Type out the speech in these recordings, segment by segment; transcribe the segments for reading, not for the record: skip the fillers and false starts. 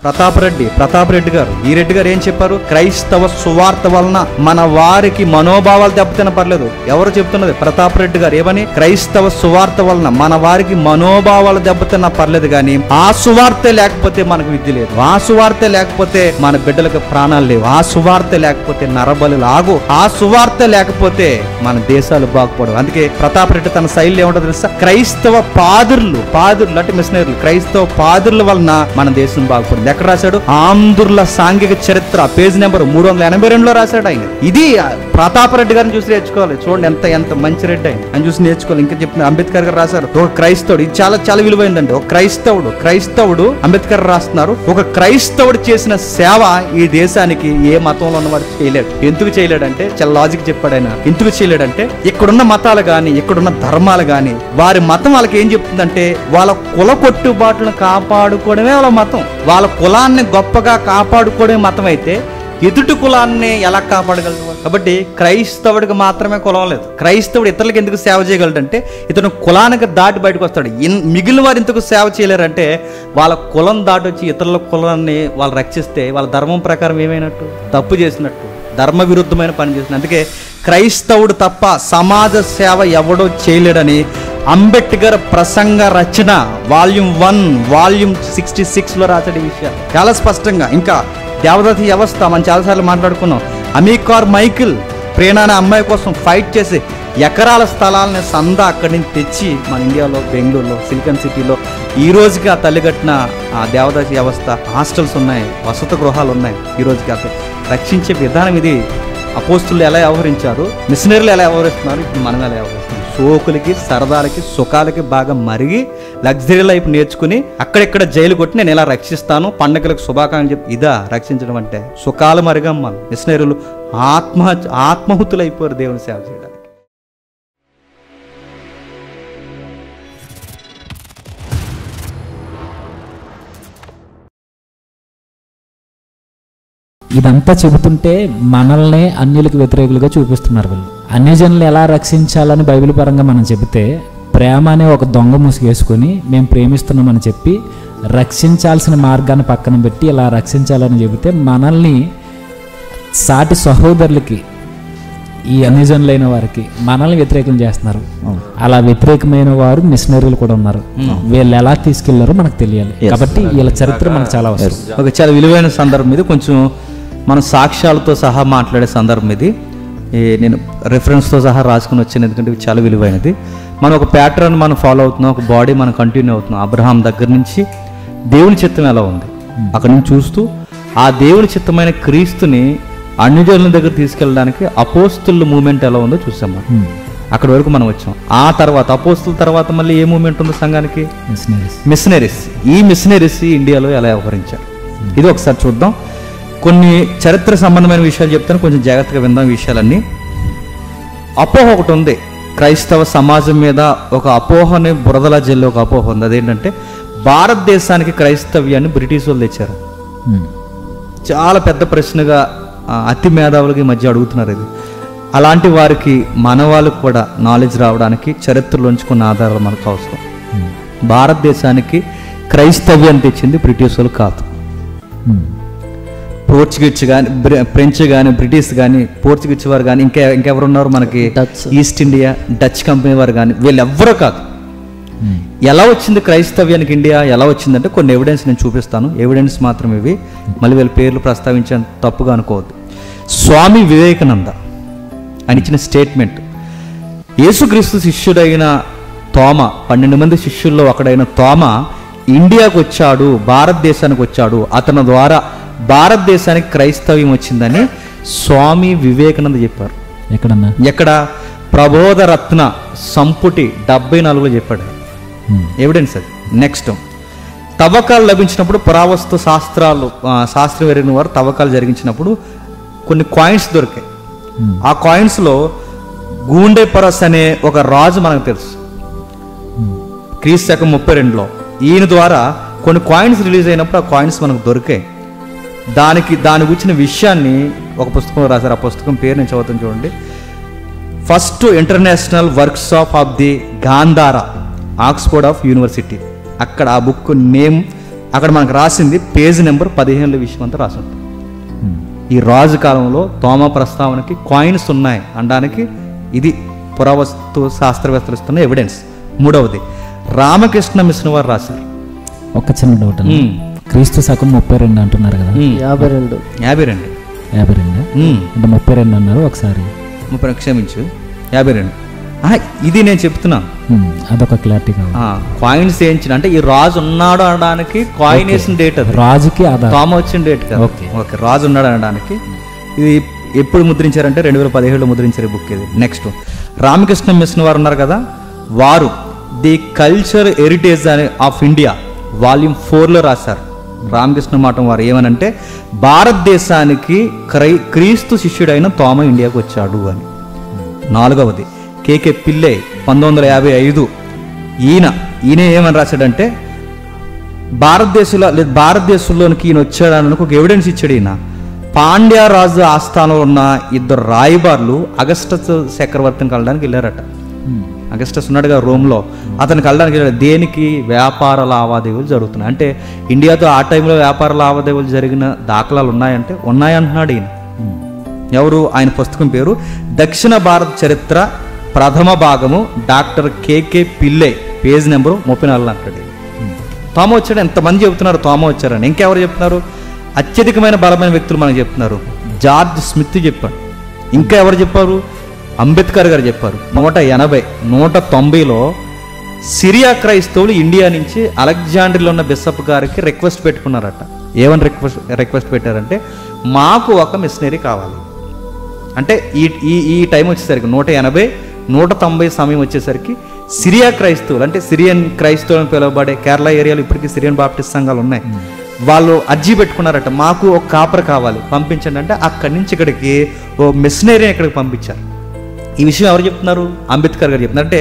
ప్రతాప్ రెడ్డి గారు, ఈ రెడ్డి గారు ఏం చెప్పారు? క్రైస్తవ సువార్త వలన మన వారికి మనోభావాలు దెబ్బతిన పర్లేదు. ఎవరు చెప్తున్నది? ప్రతాప్ రెడ్డి గారు. ఏమని? క్రైస్తవ సువార్త వలన మన వారికి మనోభావాలు దెబ్బతిన పర్లేదు, కానీ ఆ సువార్తే లేకపోతే మనకు విద్య లేదు, ఆ సువార్తే లేకపోతే మన బిడ్డలకు ప్రాణాలు లేవు, ఆ సువార్తే లేకపోతే నరబలు లాగు, ఆ సువార్తే లేకపోతే మన దేశాలు బాగుపడవు. అందుకే ప్రతాప్ రెడ్డి తన శైలి ఏమంటో తెలుసా? క్రైస్తవ పాదుర్లు అంటే మిషనరీలు, క్రైస్తవ పాదుర్ల వలన మన దేశం బాగుపడింది. ఎక్కడ రాశాడు? ఆంధ్రుల సాంఘిక చరిత్ర పేజ్ నెంబర్ 382లో రాశాడు ఆయన. ఇది ప్రతాప్ రెడ్డి గారిని చూసి నేర్చుకోవాలి. చూడండి ఎంత మంచి రెడ్డి ఆయన చూసి నేర్చుకోవాలి. ఇంకా చెప్తున్నా, అంబేద్కర్ గారు రాశారు ఒక క్రైస్తవుడు. ఇది చాలా చాలా విలువైందండి. ఒక క్రైస్తవుడు అంబేద్కర్ రాస్తున్నారు, ఒక క్రైస్తవుడు చేసిన సేవ ఈ దేశానికి ఏ మతంలో ఉన్నవాడు చేయలేడు. ఎందుకు చేయలేడంటే చాలా లాజిక్ చెప్పాడు ఆయన. ఎందుకు చేయలేడంటే ఇక్కడున్న మతాలు గాని, ఇక్కడున్న ధర్మాలు గాని, వారి మతం వాళ్ళకి ఏం చెప్తుందంటే వాళ్ళ కుల కొట్టుబాట్లను కాపాడుకోవడమే వాళ్ళ మతం. వాళ్ళ కులాన్ని గొప్పగా కాపాడుకోవడమే మతం అయితే ఎదుటి కులాన్ని ఎలా కాపాడగలరు? కాబట్టి క్రైస్తవుడికి మాత్రమే కులం లేదు. క్రైస్తవుడు ఇతరులకు ఎందుకు సేవ చేయగలడంటే ఇతను కులానికి దాటి బయటకు వస్తాడు. మిగిలిన వారు ఎందుకు సేవ చేయలేరంటే వాళ్ళ కులం దాటి వచ్చి ఇతరుల కులాన్ని వాళ్ళు రక్షిస్తే వాళ్ళ ధర్మం ప్రకారం ఏమైనట్టు? తప్పు చేసినట్టు, ధర్మ విరుద్ధమైన పని చేసిన. అందుకే క్రైస్తవుడు తప్ప సమాజ సేవ ఎవడో చేయలేడని అంబేద్కర్ ప్రసంగ రచన వాల్యూమ్ 1 వాల్యూమ్ 66లో రాశాడు ఈ విషయాలు చాలా స్పష్టంగా. ఇంకా దేవదాసి వ్యవస్థ మనం చాలాసార్లు మాట్లాడుకున్నాం. అమీకార్ మైకిల్ ప్రేరణ అనే అమ్మాయి కోసం ఫైట్ చేసి ఎకరాల స్థలాలని సందా అక్కడి నుంచి తెచ్చి మన ఇండియాలో బెంగళూరులో సిలికాన్ సిటీలో ఈ రోజుకి ఆ తల్లి కట్టిన ఆ దేవదాసి వ్యవస్థ, హాస్టల్స్ ఉన్నాయి, వసతి గృహాలు ఉన్నాయి. ఈ రోజుకి అసలు రక్షించే విధానం ఇది. అపోస్తులు ఎలా వ్యవహరించారు, మిషనరీలు ఎలా వ్యవహరిస్తున్నారు, ఇప్పుడు మనం ఎలా వ్యవహరిస్తున్నాం? సోకులకి, సరదాలకి, సుఖాలకి బాగా మరిగి లగ్జరీ లైఫ్ నేర్చుకుని అక్కడెక్కడ జైలు కొట్టి నేను ఇలా రక్షిస్తాను, పండగలకు శుభాకాంక్షలు చెప్పి ఇదా రక్షించడం అంటే? సుఖాలు మరిగమ్మ మిషనరీలు ఆత్మహుతులు అయిపోయారు దేవుని సేవ చేయడానికి. ఇదంతా చెబుతుంటే మనల్నే అన్యులకు వ్యతిరేకులుగా చూపిస్తున్నారు వీళ్ళు. అన్యజనులు ఎలా రక్షించాలని బైబిల్ పరంగా మనం చెబితే, ప్రేమ అనే ఒక దొంగ ముసుగేసుకొని మేము ప్రేమిస్తున్నామని చెప్పి రక్షించాల్సిన మార్గాన్ని పక్కన పెట్టి ఇలా రక్షించాలని చెబితే మనల్ని సాటి సహోదరులకి, ఈ అన్యజనులైన వారికి మనల్ని వ్యతిరేకం చేస్తున్నారు. అలా వ్యతిరేకమైన వారు మిషనరీలు కూడా ఉన్నారు. వీళ్ళు ఎలా తీసుకెళ్లారో మనకు తెలియాలి. కాబట్టి వీళ్ళ చరిత్ర మనకు చాలా అవసరం. ఒక చాలా విలువైన సందర్భం ఇది. కొంచెం మన సాక్ష్యాలతో సహా మాట్లాడే సందర్భం ఇది. నేను రెఫరెన్స్తో సహా రాసుకుని వచ్చాను, ఎందుకంటే ఇది చాలా విలువైనది. మనం ఒక ప్యాటర్న్ మనం ఫాలో అవుతున్నాం, ఒక బాడీ మనం కంటిన్యూ అవుతున్నాం. అబ్రహాం దగ్గర నుంచి దేవుని చిత్తం ఎలా ఉంది అక్కడి నుంచి చూస్తూ ఆ దేవుని చిత్తమైన క్రీస్తుని అన్యజనుల దగ్గర తీసుకెళ్ళడానికి అపోస్తుల మూమెంట్ ఎలా ఉందో చూసాం. మనం అక్కడి వరకు మనం వచ్చాం. ఆ తర్వాత అపోస్తుల తర్వాత మళ్ళీ ఏ మూమెంట్ ఉందో సంఘానికి? మిషనరీస్. ఈ మిషనరీస్ ఇండియాలో ఎలా వ్యవహరించారు ఇది ఒకసారి చూద్దాం. కొన్ని చరిత్ర సంబంధమైన విషయాలు చెప్తాను, కొంచెం జాగ్రత్తగా విందాం విషయాలన్నీ. అపోహ ఒకటి ఉంది క్రైస్తవ సమాజం మీద, ఒక అపోహని బురదలా జల్లి ఒక అపోహ ఉంది. అదేంటంటే భారతదేశానికి క్రైస్తవ్యాన్ని బ్రిటిష్ వాళ్ళు తెచ్చారు. చాలా పెద్ద ప్రశ్నగా అతి మేధావులకి మధ్య అడుగుతున్నారు ఇది. అలాంటి వారికి మన వాళ్ళకు కూడా నాలెడ్జ్ రావడానికి చరిత్రలోంచి కొన్ని ఆధారాలు మనకు అవసరం. భారతదేశానికి క్రైస్తవ్యాన్ని తెచ్చింది బ్రిటిష్ వాళ్ళు కాదు. పోర్చుగీస్ కానీ, ఫ్రెంచ్ కానీ, బ్రిటిష్ కానీ, పోర్చుగీస్ వారు కానీ, ఇంకెవరున్నారు మనకి? ఈస్ట్ ఇండియా డచ్ కంపెనీ వారు కానీ, వీళ్ళెవ్వరూ కాదు. ఎలా వచ్చింది క్రైస్తవ్యానికి ఇండియా? ఎలా వచ్చిందంటే కొన్ని ఎవిడెన్స్ నేను చూపిస్తాను. ఎవిడెన్స్ మాత్రం ఇవి, మళ్ళీ వీళ్ళ పేర్లు ప్రస్తావించడం తప్పుగా అనుకోవద్దు. స్వామి వివేకానంద అని ఇచ్చిన స్టేట్మెంట్, యేసుక్రీస్తు శిష్యుడైన తోమ, 12 మంది శిష్యుల్లో ఒకడైన తోమ ఇండియాకు వచ్చాడు, భారతదేశానికి వచ్చాడు, అతని ద్వారా భారతదేశానికి క్రైస్తవ్యం వచ్చిందని స్వామి వివేకానంద చెప్పారు. ఎక్కడ? ప్రబోధరత్న సంపుటి 74లో చెప్పాడు. ఎవిడెన్స్ అది. నెక్స్ట్, తవ్వకాలు లభించినప్పుడు పురావస్తు శాస్త్రం ఎరిగిన వారు తవ్వకాలు జరిగించినప్పుడు కొన్ని కాయిన్స్ దొరికాయి. ఆ కాయిన్స్లో గూండే పరస్ అనే ఒక రాజు మనకు తెలుసు, క్రీస్తు శకం 32లో. ఈయన ద్వారా కొన్ని కాయిన్స్ రిలీజ్ అయినప్పుడు ఆ కాయిన్స్ మనకు దొరికాయి. దాని గురించిన విషయాన్ని ఒక పుస్తకం రాశారు. ఆ పుస్తకం పేరు నేను చదువుతాను చూడండి. First international workshop of the Gandhara, Oxford of university. అక్కడ ఆ బుక్ నేమ్ అక్కడ మనకు రాసింది పేజ్ నెంబర్ 15 విషయం అంతా రాసి ఉంటుంది. ఈ రాజు కాలంలో తోమా ప్రస్తావనకి కాయిన్స్ ఉన్నాయి అనడానికి ఇది పురావస్తు శాస్త్రవేత్తలు ఇస్తున్న ఎవిడెన్స్. మూడవది రామకృష్ణ మిషన్ వారు రాశారు. ఒక చిన్న డౌట్ అండి, క్రీస్తు శకం 32 అంటున్నారు కదా, 52 అంటే 32 అన్నారు ఒకసారి, 30 క్షమించు 52. ఇది నేను చెప్తున్నా, అదొక క్లారిటీ కావాలి. కాయిన్స్ వేయించిన అంటే ఈ రాజు ఉన్నాడు అనడానికి కాయిన్ వేసిన డేట్ అది, రాజుకి తోమ వచ్చిన డేట్ కదా. ఓకే, రాజు ఉన్నాడు అనడానికి ఇది ఎప్పుడు ముద్రించారంటే 2017లో ముద్రించారు ఈ బుక్ ఇది. నెక్స్ట్ రామకృష్ణ మిషన్ వారు ఉన్నారు కదా, వారు the culture heritage of India volume 4లో రాశారు. రామకృష్ణ మఠం వారు ఏమనంటే భారతదేశానికి క్రీస్తు శిష్యుడైన తోమ ఇండియాకు వచ్చాడు అని. నాలుగవది కేకే పిల్లే 1955 ఈయన ఏమని రాశాడంటే భారతదేశంలోనికి ఈయన వచ్చాడని ఒక ఎవిడెన్స్ ఇచ్చాడు. ఈయన పాండ్య రాజు ఆస్థానంలో ఉన్న 2 రాయబారులు అగస్టస్ చక్రవర్తిని కలడానికి వెళ్ళారట. అగస్టస్ ఉన్నాడుగా రోమ్లో, అతనికి వెళ్ళడానికి వెళ్ళాడు. దేనికి? వ్యాపార లావాదేవీలు జరుగుతున్నాయి అంటే ఇండియాతో ఆ టైంలో వ్యాపార లావాదేవీలు జరిగిన దాఖలాలు ఉన్నాయంటే ఉన్నాయంటున్నాడు ఈయన. ఎవరు? ఆయన పుస్తకం పేరు దక్షిణ భారత చరిత్ర ప్రథమ భాగము, డాక్టర్ కేకే పిల్లే, పేజ్ నెంబరు 34 అంటాడు. తోమ వచ్చాడు. ఎంతమంది చెబుతున్నారు తోమ వచ్చారని? ఇంకెవరు చెప్తున్నారు? అత్యధికమైన బలమైన వ్యక్తులు మనకు చెప్తున్నారు. జార్జ్ స్మిత్ చెప్పాడు. ఇంకా ఎవరు చెప్పారు? అంబేద్కర్ గారు చెప్పారు. 190లో సిరియా క్రైస్తవులు ఇండియా నుంచి అలెగ్జాండ్రియాలో ఉన్న బిషప్ గారికి రిక్వెస్ట్ పెట్టుకున్నారట. ఏమని రిక్వెస్ట్ పెట్టారంటే మాకు ఒక మిషనరీ కావాలి అంటే ఈ టైం వచ్చేసరికి 190 సమయం వచ్చేసరికి సిరియా క్రైస్తవులు అంటే సిరియన్ క్రైస్తవులు అని పిలువబడే కేరళ ఏరియాలో ఇప్పటికీ సిరియన్ బాప్టిస్ట్ సంఘాలు ఉన్నాయి. వాళ్ళు అర్జీ పెట్టుకున్నారట, మాకు ఒక కాపర్ కావాలి పంపించండి అంటే అక్కడి నుంచి ఇక్కడికి ఓ మిషనరీని ఇక్కడికి పంపించారు. ఈ విషయం ఎవరు చెప్తున్నారు? అంబేద్కర్ గారు చెప్తున్నారు. అంటే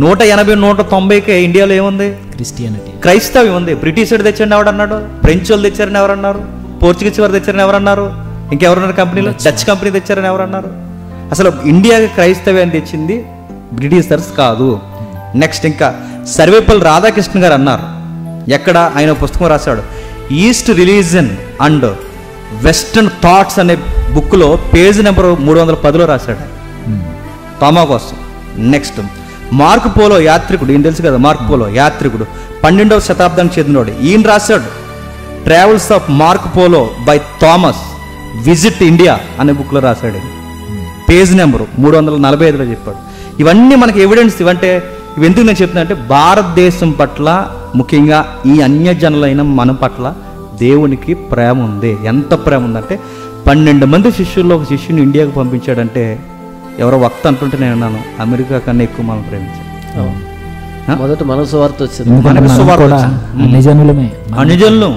180 190కే ఇండియాలో ఏముంది? క్రిస్టియానిటీ, క్రైస్తవ్యం ఉంది. బ్రిటిష్ వాడు తెచ్చండి ఎవడన్నాడు? ఫ్రెంచ్ వాళ్ళు తెచ్చారని ఎవరన్నారు? పోర్చుగీస్ వారు తెచ్చారని ఎవరన్నారు? ఇంకెవరున్నారు కంపెనీలో? డచ్ కంపెనీ తెచ్చారని ఎవరన్నారు? అసలు ఇండియాకి క్రైస్తవ్యాన్ని తెచ్చింది బ్రిటిషర్స్ కాదు. నెక్స్ట్ ఇంకా సర్వేపల్లి రాధాకృష్ణ గారు అన్నారు. ఎక్కడ? ఆయన పుస్తకం రాశాడు, east religion and western thoughts అనే బుక్లో పేజ్ నెంబర్ 310లో రాశాడు తోమా కోసం. నెక్స్ట్ మార్క్ పోలో యాత్రికుడు, ఈయన తెలుసు కదా, మార్క్ పోలో యాత్రికుడు 12వ శతాబ్దానికి చెందినవాడు. ఈయన రాశాడు travels of mark Polo buy Thomas visit India అనే బుక్లో రాశాడు. పేజ్ నెంబరు 345లో చెప్పాడు. ఇవన్నీ మనకి ఎవిడెన్స్. ఇవంటే ఇవి ఎందుకు నేను చెప్తున్నా అంటే భారతదేశం పట్ల, ముఖ్యంగా ఈ అన్యజనులైన మన పట్ల దేవునికి ప్రేమ ఉంది. ఎంత ప్రేమ ఉందంటే 12 మంది శిష్యుల్లో ఒక శిష్యుని ఇండియాకు పంపించాడంటే ఎవరో వక్త అంటుంటే నేను అన్నాను, అమెరికా కన్నా ఎక్కువ మనం ప్రేమించాం. మొదట మన సువార్త వచ్చింది, అనిజనులు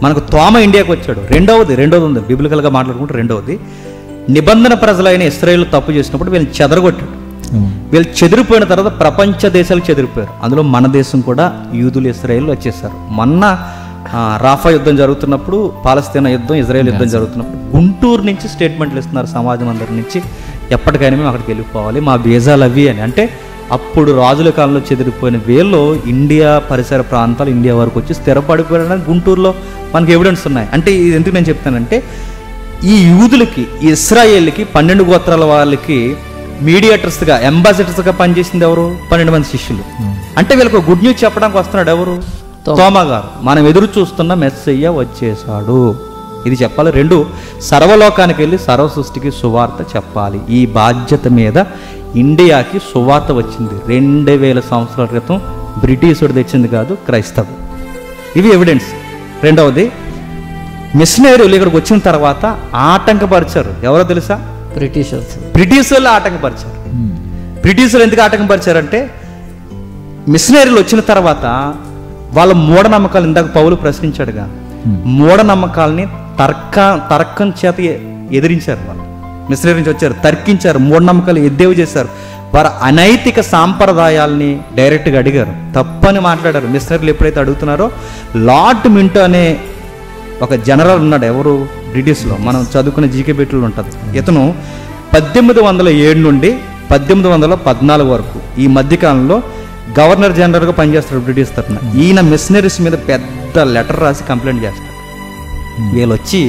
మనకు తోమ ఇండియాకు వచ్చాడు. రెండవది ఉంది బిబ్లికల్గా మాట్లాడుకుంటే, రెండవది నిబంధన ప్రజలైన ఇశ్రాయేలు తప్పు చేసినప్పుడు వీళ్ళని చెదరగొట్టాడు. వీళ్ళు చెదిరిపోయిన తర్వాత ప్రపంచ దేశాలకు చెదిరిపోయారు. అందులో మన దేశం కూడా యూదులు ఇశ్రాయేలు వచ్చేసారు. మొన్న రాఫా యుద్ధం జరుగుతున్నప్పుడు, పాలస్తీనా యుద్ధం, ఇజ్రాయేల్ యుద్ధం జరుగుతున్నప్పుడు గుంటూరు నుంచి స్టేట్మెంట్లు ఇస్తున్నారు సమాజం అందరి నుంచి, ఎప్పటికైనా మేము అక్కడికి వెళ్ళిపోవాలి, మా బీజాలు అవి అని. అంటే అప్పుడు రాజుల కాలంలో చెదిరిపోయిన వీళ్ళు ఇండియా పరిసర ప్రాంతాలు ఇండియా వరకు వచ్చి స్థిరపడిపోయారని గుంటూరులో మనకి ఎవిడెన్స్ ఉన్నాయి. అంటే ఇది ఎందుకు నేను చెప్తానంటే ఈ యూదులకి, ఈ ఇశ్రాయేల్కి 12 గోత్రాల వాళ్ళకి మీడియేటర్స్గా, అంబాసిడర్స్గా పనిచేసింది ఎవరు? 12 మంది శిష్యులు. అంటే వీళ్ళకి గుడ్ న్యూస్ చెప్పడానికి వస్తున్నాడు ఎవరు? తోమా గారు. మనం ఎదురు చూస్తున్న మెస్సయ్య వచ్చేసాడు, ఇది చెప్పాలి. 2 సర్వలోకానికి వెళ్ళి సర్వ సృష్టికి సువార్త చెప్పాలి. ఈ బాధ్యత మీద ఇండియాకి సువార్త వచ్చింది 2000 సంవత్సరాల క్రితం. బ్రిటిషుడు తెచ్చింది కాదు, క్రైస్తవం. ఇవి ఎవిడెన్స్. రెండవది మిషనరీలు ఇక్కడికి వచ్చిన తర్వాత ఆటంకపరిచారు. ఎవరో తెలుసా? బ్రిటిషర్లు ఆటంకపరిచారు. బ్రిటిషర్లు ఎందుకు ఆటంకపరిచారంటే మిషనరీలు వచ్చిన తర్వాత వాళ్ళ మూఢనమ్మకాలు, ఇందాక పౌలు ప్రశ్నించాడుగా, మూఢనమ్మకాలని తర్కం చేత ఎదిరించారు. వాళ్ళు మిషనరీ నుంచి వచ్చారు, తర్కించారు, మూఢనమ్మకాలు ఎద్దేవి చేశారు. వారు అనైతిక సాంప్రదాయాల్ని డైరెక్ట్గా అడిగారు, తప్పని మాట్లాడారు. మిషనరీలు ఎప్పుడైతే అడుగుతున్నారో, లార్డ్ మింటో అనే ఒక జనరల్ ఉన్నాడు, ఎవరు? బ్రిటిష్లో మనం చదువుకునే జీకే బెట్లు ఉంటుంది. ఇతను 1807 నుండి 1814 వరకు ఈ మధ్యకాలంలో గవర్నర్ జనరల్గా పనిచేస్తాడు బ్రిటిష్ తరఫున. ఈయన మిషనరీస్ మీద పెద్ద పెద్ద లెటర్ రాసి కంప్లైంట్ చేస్తారు. వీళ్ళు వచ్చి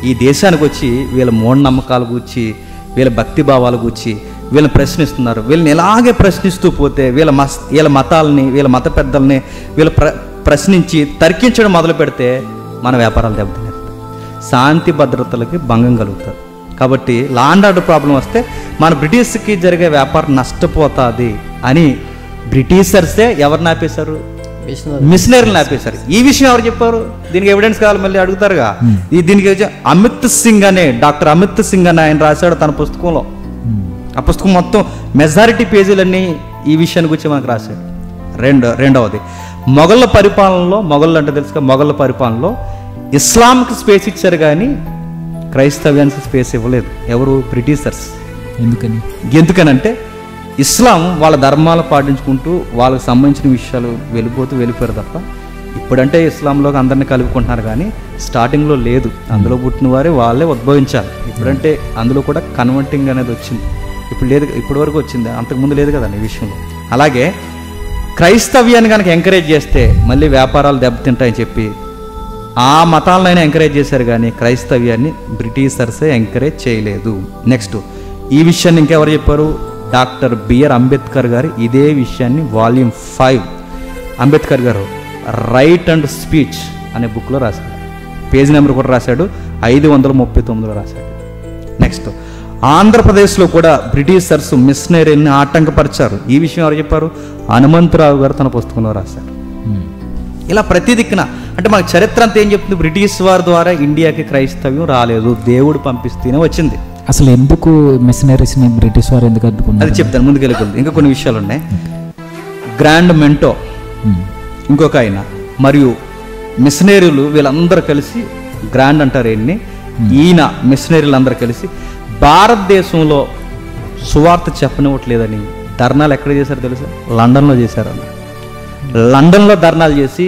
ఈ దేశానికి వచ్చి వీళ్ళ మూఢనమ్మకాల గురించి, వీళ్ళ భక్తి భావాల గురించి వీళ్ళని ప్రశ్నిస్తున్నారు. వీళ్ళని ఇలాగే ప్రశ్నిస్తూ పోతే వీళ్ళ మతాలని, వీళ్ళ మత పెద్దల్ని వీళ్ళు ప్రశ్నించి తర్కించడం మొదలు పెడితే మన వ్యాపారాలు దెబ్బతినేస్తాయి, శాంతి భద్రతలకి భంగం కలుగుతుంది. కాబట్టి లా అండ్ ఆర్డర్ ప్రాబ్లం వస్తే మన బ్రిటిష్కి జరిగే వ్యాపారం నష్టపోతుంది అని బ్రిటిషర్సే ఎవరిని ఆపేశారు? మిషనరీలను ఆపేశారు. ఈ విషయం ఎవరు చెప్పారు? దీనికి ఎవిడెన్స్ కావాలి, మళ్ళీ అడుగుతారుగా. దీనికి అమిత్ సింగ్ అనే డాక్టర్ అమిత్ సింగ్ అని ఆయన రాశాడు తన పుస్తకంలో. ఆ పుస్తకం మొత్తం మెజారిటీ పేజీలన్నీ ఈ విషయాన్ని గురించి మనకు రాశాడు. రెండవది మొఘళ్ళ పరిపాలనలో, మొఘళ్ళు అంటే తెలుసుగా, మొఘళ్ళ పరిపాలనలో ఇస్లాంకి స్పేస్ ఇచ్చారు కానీ క్రైస్తవ్యానికి స్పేస్ ఇవ్వలేదు. ఎవరు? బ్రిటిషర్స్. ఎందుకనంటే ఇస్లాం వాళ్ళ ధర్మాలు పాటించుకుంటూ వాళ్ళకి సంబంధించిన విషయాలు వెళ్ళిపోయారు తప్ప, ఇప్పుడంటే ఇస్లాంలోకి అందరినీ కలుపుకుంటున్నారు కానీ స్టార్టింగ్లో లేదు. అందులో పుట్టిన వారే వాళ్ళే ఉద్భవించాలి. ఇప్పుడంటే అందులో కూడా కన్వర్టింగ్ అనేది వచ్చింది. ఇప్పుడు లేదు, ఇప్పటి వరకు వచ్చింది, అంతకుముందు లేదు కదండి ఈ విషయంలో. అలాగే క్రైస్తవ్యాన్ని కనుక ఎంకరేజ్ చేస్తే మళ్ళీ వ్యాపారాలు దెబ్బతింటాయని చెప్పి ఆ మతాలనైనా ఎంకరేజ్ చేశారు కానీ క్రైస్తవ్యాన్ని బ్రిటిషర్సే ఎంకరేజ్ చేయలేదు. నెక్స్ట్ ఈ విషయాన్ని ఇంకెవరు చెప్పారు? డాక్టర్ బిఆర్ అంబేద్కర్ గారు ఇదే విషయాన్ని వాల్యూమ్ 5 అంబేద్కర్ గారు రైట్ అండ్ స్పీచ్ అనే బుక్లో రాశాడు. పేజ్ నెంబర్ కూడా రాశాడు, 539లో రాశాడు. నెక్స్ట్ ఆంధ్రప్రదేశ్లో కూడా బ్రిటిషర్స్ మిషనరీని ఆటంకపరిచారు. ఈ విషయం ఎవరు చెప్పారు? హనుమంతరావు గారు తన పుస్తకంలో రాశారు. ఇలా ప్రతి దిక్కున అంటే మనకు చరిత్ర అంతా ఏం చెప్తుంది? బ్రిటిష్ వారి ద్వారా ఇండియాకి క్రైస్తవ్యం రాలేదు, దేవుడు పంపిస్తేనే వచ్చింది. అసలు ఎందుకు మిషనరీస్ని బ్రిటిష్ వారు ఎందుకు అడ్డుకున్నారు? అది చెప్తాను, ముందుకెళ్ళి. ఇంకా కొన్ని విషయాలు ఉన్నాయి. గ్రాండ్ మెంటో ఇంకొక ఆయన మరియు మిషనరీలు వీళ్ళందరూ కలిసి, గ్రాండ్ అంటారు ఈయన మిషనరీలు అందరూ కలిసి భారతదేశంలో సువార్త చెప్పనివ్వట్లేదని ధర్నాలు ఎక్కడ చేశారు తెలుసా? లండన్లో చేశారు. లండన్లో ధర్నాలు చేసి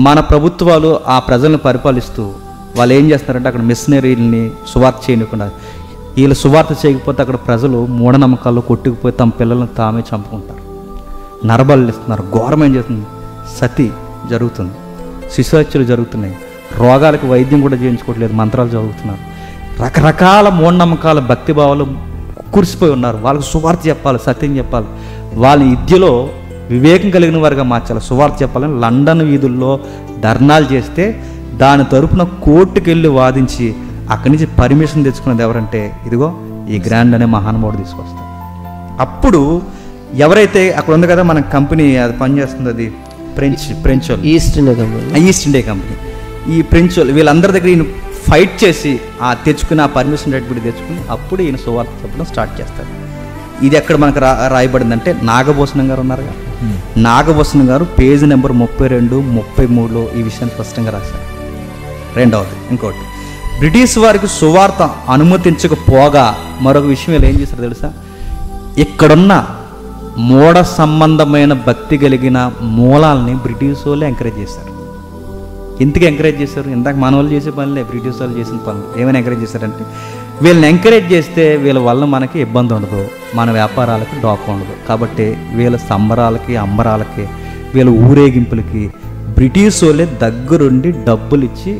మన ప్రభుత్వాలు ఆ ప్రజలను పరిపాలిస్తూ వాళ్ళు ఏం చేస్తున్నారంటే అక్కడ మిషనరీలని సువార్త చేయకుండా, వీళ్ళు సువార్త చేయకపోతే అక్కడ ప్రజలు మూఢనమ్మకాల్లో కొట్టుకుపోయి తమ పిల్లలను తామే చంపుకుంటారు, నరబలు ఇస్తున్నారు, ఘోరమేం చేస్తుంది, సతి జరుగుతుంది, శిశుహత్యలు జరుగుతున్నాయి, రోగాలకు వైద్యం కూడా చేయించుకోవట్లేదు, మంత్రాలు చదువుతున్నారు, రకరకాల మూఢనమ్మకాల భక్తి భావాలు కురిసిపోయి ఉన్నారు. వాళ్ళకు సువార్త చెప్పాలి, సత్యం చెప్పాలి, వాళ్ళ విద్యలో వివేకం కలిగిన వారిగా మార్చాలి, సువార్త చెప్పాలని లండన్ వీధుల్లో ధర్నాలు చేస్తే దాని తరపున కోర్టుకు వెళ్ళి వాదించి అక్కడి నుంచి పర్మిషన్ తెచ్చుకున్నది ఎవరంటే ఇదిగో ఈ గ్రాండ్ అనే మహానుభావుడు తీసుకొస్తాడు. అప్పుడు ఎవరైతే అక్కడ ఉంది కదా మన కంపెనీ అది పనిచేస్తుంది, అది ఫ్రెంచ్ ఈస్ట్ ఇండియా కంపెనీ, ఈ ఫ్రెంచ్ వీళ్ళందరి దగ్గర ఈయన ఫైట్ చేసి ఆ తెచ్చుకుని ఆ పర్మిషన్ సర్టిఫికేట్ తెచ్చుకుని అప్పుడు ఈయన సువార్త చెప్పడం స్టార్ట్ చేస్తారు. ఇది ఎక్కడ మనకు రాయబడిందంటే నాగభూషణం గారు ఉన్నారుగా, నాగభూషణం గారు పేజీ నెంబర్ 32, 33లో ఈ విషయాన్ని స్పష్టంగా రాశారు. రెండవది ఇంకోటి, బ్రిటిష్ వారికి సువార్త అనుమతించకపోగా మరొక విషయం వీళ్ళు ఏం చేశారు తెలుసా? ఇక్కడున్న మూఢ సంబంధమైన భక్తి కలిగిన మూలాలని బ్రిటిష్ వాళ్ళు ఎంకరేజ్ చేశారు. ఎందుకు ఎంకరేజ్ చేశారు? ఇందాక మన వాళ్ళు చేసే పనులే బ్రిటిష్ వాళ్ళు చేసిన పనులు. ఏమైనా ఎంకరేజ్ చేశారంటే వీళ్ళని ఎంకరేజ్ చేస్తే వీళ్ళ వల్ల మనకి ఇబ్బంది ఉండదు, మన వ్యాపారాలకి డోకా ఉండదు. కాబట్టి వీళ్ళ సంబరాలకి అంబరాలకి వీళ్ళ ఊరేగింపులకి బ్రిటిష్ వాళ్ళే దగ్గరుండి డబ్బులు ఇచ్చి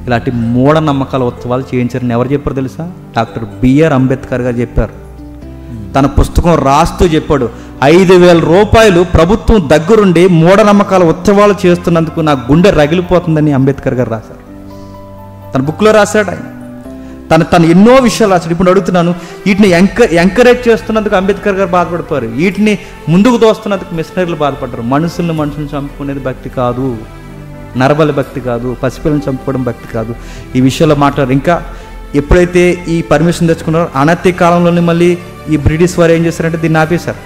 ఇలాంటి మూఢనమ్మకాల ఉత్సవాలు చేయించారని ఎవరు చెప్పారు తెలుసా? డాక్టర్ బిఆర్ అంబేద్కర్ గారు చెప్పారు. తన పుస్తకం రాస్తూ చెప్పాడు, 5,000 రూపాయలు ప్రభుత్వం దగ్గరుండి మూఢనమ్మకాల ఉత్సవాలు చేస్తున్నందుకు నా గుండె రగిలిపోతుందని అంబేద్కర్ గారు రాశారు. తన బుక్లో రాశాడు ఆయన. తను ఎన్నో విషయాలు రాశాడు. ఇప్పుడు అడుగుతున్నాను, వీటిని ఎంకరేజ్ చేస్తున్నందుకు అంబేద్కర్ గారు బాధపడిపోయారు, వీటిని ముందుకు దోస్తున్నందుకు మిషనరీలు బాధపడ్డారు. మనుషుల్ని చంపుకునేది భక్తి కాదు, నరబలి భక్తి కాదు, పసిపిల్లని చంపుకోవడం భక్తి కాదు. ఈ విషయంలో మాట్లాడారు. ఇంకా ఎప్పుడైతే ఈ పర్మిషన్ తెచ్చుకున్నారో అనతి కాలంలోనే మళ్ళీ ఈ బ్రిటిష్ వారు ఏం చేశారంటే దీన్ని ఆపేశారు.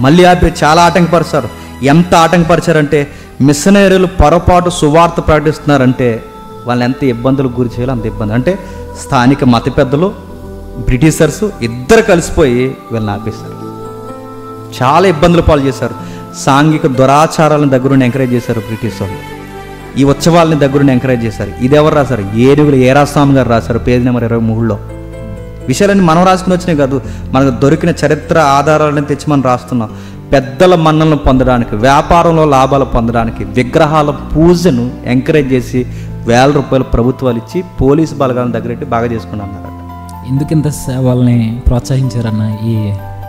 మళ్ళీ చాలా ఆటంకపరిచారు. ఎంత ఆటంకపరిచారంటే మిషనరీలు పొరపాటు సువార్త ప్రకటిస్తున్నారంటే వాళ్ళని ఎంత ఇబ్బందులకు గురి చేయాలో అంత ఇబ్బంది. అంటే స్థానిక మత పెద్దలు బ్రిటిషర్స్ ఇద్దరు కలిసిపోయి వీళ్ళని ఆపేశారు. చాలా ఇబ్బందులు పాలు చేశారు. సాంఘిక దురాచారాలను దగ్గరుండి ఎంకరేజ్ చేశారు బ్రిటిష్ వాళ్ళు. ఈ ఉత్సవాలని దగ్గరుండి ఎంకరేజ్ చేశారు. ఇది ఎవరు రాశారు? ఏనుగుల ఏరాస్వామి గారు రాశారు పేజీ నెంబర్ 23లో. విషయాలన్నీ మనం రాసుకుని వచ్చినాయి కాదు, మనకు దొరికిన చరిత్ర ఆధారాలను తెచ్చి మనం రాస్తున్నాం. పెద్దల మన్నలను పొందడానికి, వ్యాపారంలో లాభాలు పొందడానికి విగ్రహాల పూజను ఎంకరేజ్ చేసి వేల రూపాయలు ప్రభుత్వాలు ఇచ్చి పోలీసు బలగాలను దగ్గరెట్టి బాగా చేసుకున్నారట. ఎందుకు ఇంత వాళ్ళని ప్రోత్సహించారన్న ఈ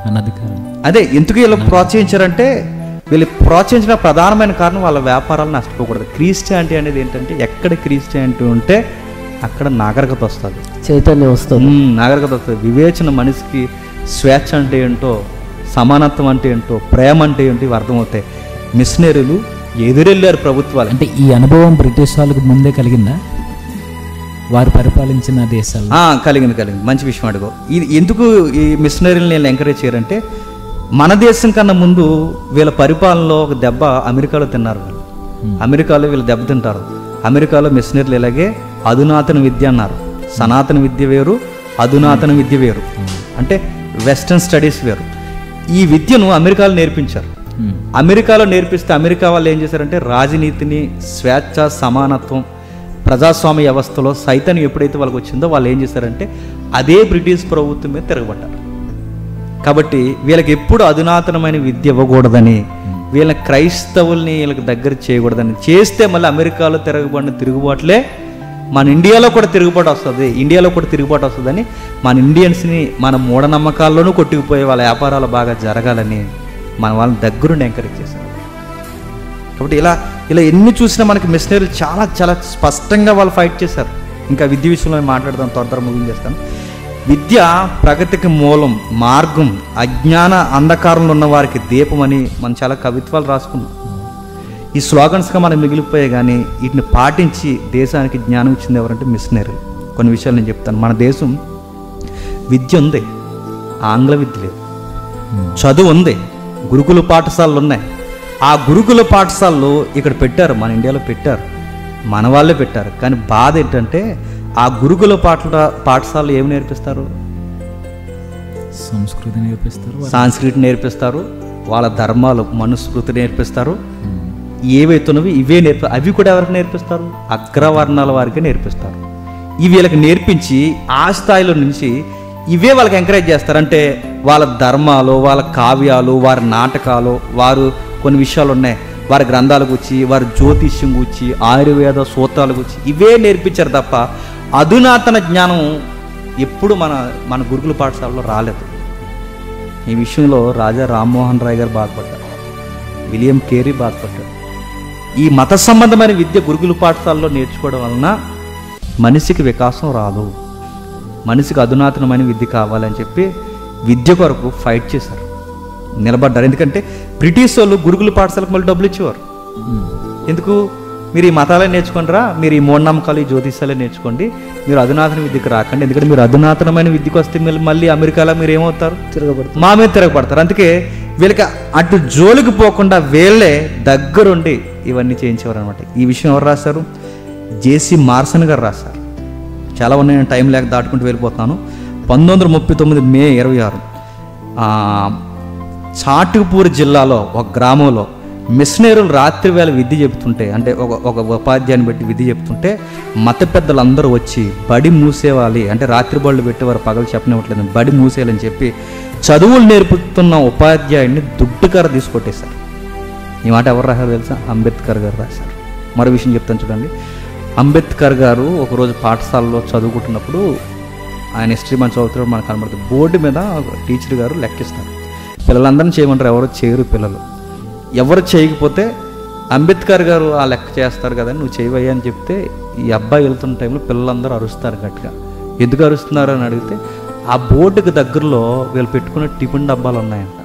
అనధికారం? అదే ఎందుకు వీళ్ళు ప్రోత్సహించారంటే, వీళ్ళు ప్రోత్సహించిన ప్రధానమైన కారణం వాళ్ళ వ్యాపారాలు నష్టపోకూడదు. క్రిస్టియానిటీ అనేది ఏంటంటే, ఎక్కడ క్రిస్టియానిటీ ఉంటే అక్కడ నాగరికత వస్తుంది, చైతన్యం వస్తుంది, నాగరికత వస్తుంది. వివేచన, మనిషికి స్వేచ్ఛ అంటే ఏంటో, సమానత్వం అంటే ఏంటో, ప్రేమ అంటే ఏంటో ఇవి అర్థమవుతాయి. మిషనరీలు ఎదురెళ్ళారు ప్రభుత్వాలు. అంటే ఈ అనుభవం బ్రిటిష్ వాళ్ళకి ముందే కలిగిందా వారు పరిపాలించిన దేశాలు? కలిగింది. మంచి విషయం అడుగు. ఇది ఎందుకు ఈ మిషనరీని నేను ఎంకరేజ్ చేయరంటే, మన దేశం కన్నా ముందు వీళ్ళ పరిపాలనలో ఒక దెబ్బ అమెరికాలో తిన్నారు. అమెరికాలో వీళ్ళు దెబ్బ తింటారు. అమెరికాలో మిషనరీలు ఇలాగే అధునాతన విద్య అన్నారు. సనాతన విద్య వేరు, అధునాతన విద్య వేరు. అంటే వెస్టర్న్ స్టడీస్ వేరు. ఈ విద్యను అమెరికాలో నేర్పించారు. అమెరికాలో నేర్పిస్తే అమెరికా వాళ్ళు ఏం చేశారంటే, రాజనీతిని, స్వేచ్ఛ, సమానత్వం, ప్రజాస్వామ్య వ్యవస్థలో సైతం ఎప్పుడైతే వాళ్ళకి వచ్చిందో వాళ్ళు ఏం చేశారంటే అదే బ్రిటిష్ ప్రభుత్వం మీద తిరగబడ్డారు. కాబట్టి వీళ్ళకి ఎప్పుడు అధునాతనమైన విద్య ఇవ్వకూడదని, వీళ్ళ క్రైస్తవుల్ని వీళ్ళకి దగ్గర చేయకూడదని, చేస్తే మళ్ళీ అమెరికాలో తిరగబడిన తిరుగుబాట్లే మన ఇండియాలో కూడా తిరుగుబాటు వస్తుందని మన ఇండియన్స్ని మన మూఢనమ్మకాల్లోనూ కొట్టుకుపోయే వాళ్ళ వ్యాపారాలు బాగా జరగాలని మన వాళ్ళని దగ్గరుండి ఎంకరేజ్ చేశారు. కాబట్టి ఇలా ఎన్ని చూసినా మనకి మిషనరీలు చాలా చాలా స్పష్టంగా వాళ్ళు ఫైట్ చేశారు. ఇంకా విద్య విషయంలో మాట్లాడదాం, త్వర ముగించేస్తాను. విద్య ప్రగతికి మూలం, మార్గం, అజ్ఞాన అంధకారంలో ఉన్న వారికి దీపం అని మనం చాలా కవిత్వాలు రాసుకున్నాం. ఈ స్లోగన్స్గా మనం మిగిలిపోయాయి, కానీ వీటిని పాటించి దేశానికి జ్ఞానం ఇచ్చింది ఎవరంటే మిషనరీలు. కొన్ని విషయాలు నేను చెప్తాను. మన దేశం విద్య ఉంది, ఆంగ్ల విద్య లేదు. చదువు ఉంది, గురుకుల పాఠశాలలు ఉన్నాయి. ఆ గురుకుల పాఠశాలలు ఇక్కడ పెట్టారు, మన ఇండియాలో పెట్టారు, మన వాళ్ళే పెట్టారు. కానీ బాధ ఏంటంటే ఆ గురుకుల పాఠశాలలు ఏమి నేర్పిస్తారు? సంస్కృతి నేర్పిస్తారు, సంస్కృతి నేర్పిస్తారు, వాళ్ళ ధర్మాలు, మనుస్మృతి నేర్పిస్తారు. ఏవైతున్నవి ఇవే అవి కూడా ఎవరికి నేర్పిస్తారు? అగ్రవర్ణాల వారికి నేర్పిస్తారు. ఇవి వీళ్ళకి నేర్పించి ఆ స్థాయిలో నుంచి ఇవే వాళ్ళకి ఎంకరేజ్ చేస్తారు. అంటే వాళ్ళ ధర్మాలు, వాళ్ళ కావ్యాలు, వారి నాటకాలు, వారు కొన్ని విషయాలు ఉన్నాయి, వారి గ్రంథాల గురించి, వారి జ్యోతిష్యం గురించి, ఆయుర్వేద సూత్రాల గురించి ఇవే నేర్పించారు తప్ప అధునాతన జ్ఞానం ఎప్పుడు మన గురుకుల పాఠశాలలో రాలేదు. ఈ విషయంలో రాజా రామ్మోహన్ రాయ్ గారు బాధపడ్డారు, విలియం కేరీ బాధపడ్డారు. ఈ మత సంబంధమైన విద్య గురుకుల పాఠశాలలో నేర్చుకోవడం వలన మనిషికి వికాసం రాదు, మనిషికి అధునాతనమైన విద్య కావాలని చెప్పి విద్య కొరకు ఫైట్ చేశారు, నిలబడ్డారు. ఎందుకంటే బ్రిటిష్ వాళ్ళు గురుకుల పాఠశాలకు మళ్ళీ డబ్బులు ఇచ్చేవారు. ఎందుకు? మీరు ఈ మతాలే నేర్చుకోండిరా, మీరు ఈ మూఢనమ్మకాలు, ఈ జ్యోతిష్యాలే నేర్చుకోండి, మీరు అధునాతన విద్యకు రాకండి. ఎందుకంటే మీరు అధునాతనమైన విద్యకు వస్తే మళ్ళీ అమెరికాలో మీరు ఏమవుతారు? తిరగబడతారు, మా మీద తిరగబడతారు. అందుకే వీళ్ళకి అటు జోలికి పోకుండా వీళ్ళే దగ్గరుండి ఇవన్నీ చేయించేవారు అనమాట. ఈ విషయం ఎవరు రాశారు? జేసీ మార్సన్ గారు రాశారు. చాలా ఉన్నాయి, నేను టైం లేక దాటుకుంటూ వెళ్ళిపోతున్నాను. 1939 మే 26 చాటుపూర్ జిల్లాలో ఒక గ్రామంలో మిషనరీలు రాత్రి వేళ విద్య చెప్తుంటే, అంటే ఒక ఉపాధ్యాయుని పెట్టి విద్య చెప్తుంటే మత పెద్దలందరూ వచ్చి బడి మూసేవాలి, అంటే రాత్రి బళ్ళు పెట్టేవారు, పగలు చెప్పనివ్వట్లేదు, బడి మూసేయాలని చెప్పి చదువులు నేర్పుతున్న ఉపాధ్యాయుడిని దుడ్డుకర తీసుకొట్టేశారు. ఈ మాట ఎవరు రాశారు తెలుసా? అంబేద్కర్ గారు రాశారు. మరో విషయం చెప్తాను చూడండి. అంబేద్కర్ గారు ఒకరోజు పాఠశాలలో చదువుకుంటున్నప్పుడు, ఆయన హిస్టరీ మనం చదువుతున్నప్పుడు మనకు కనబడుతుంది, బోర్డు మీద టీచర్ గారు లెక్కిస్తారు. పిల్లలందరినీ చేయమంటారు, ఎవరు చేయరు పిల్లలు. ఎవరు చేయకపోతే అంబేద్కర్ గారు ఆ లెక్క చేస్తారు కదా, నువ్వు చేయవయ్యా అని చెప్తే ఈ అబ్బాయి వెళ్తున్న టైంలో పిల్లలందరూ అరుస్తారు గట్టిగా. ఎందుకు అరుస్తున్నారు అని అడిగితే, ఆ బోర్డుకి దగ్గరలో వీళ్ళు పెట్టుకున్న టిఫిన్ డబ్బాలు ఉన్నాయంట.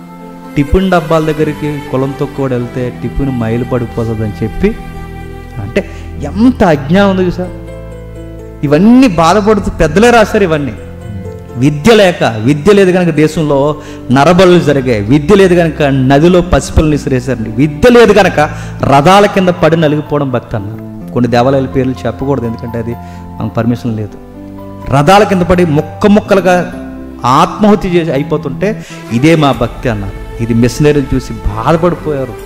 టిఫిన్ డబ్బాల దగ్గరికి కులంతో కూడా వెళ్తే టిఫిన్ మైలు పడిపోతుందని చెప్పి, అంటే ఎంత అజ్ఞానం ఉంది చూసా. ఇవన్నీ బాధపడుతూ పెద్దలే రాశారు ఇవన్నీ. విద్య లేదు కనుక దేశంలో నరబలు జరిగాయి, విద్య లేదు కనుక నదిలో పసిపిల్లని విసిరేశారండి, విద్య లేదు కనుక రథాల కింద పడి నలిగిపోవడం భక్తి అన్నారు. కొన్ని దేవాలయాల పేర్లు చెప్పకూడదు, ఎందుకంటే అది మనకు పర్మిషన్ లేదు. రథాల కింద పడి ముక్కలుగా ఆత్మహత్య చేసి అయిపోతుంటే ఇదే మా భక్తి అన్నారు. ఇది మిషనరీని చూసి బాధపడిపోయారు.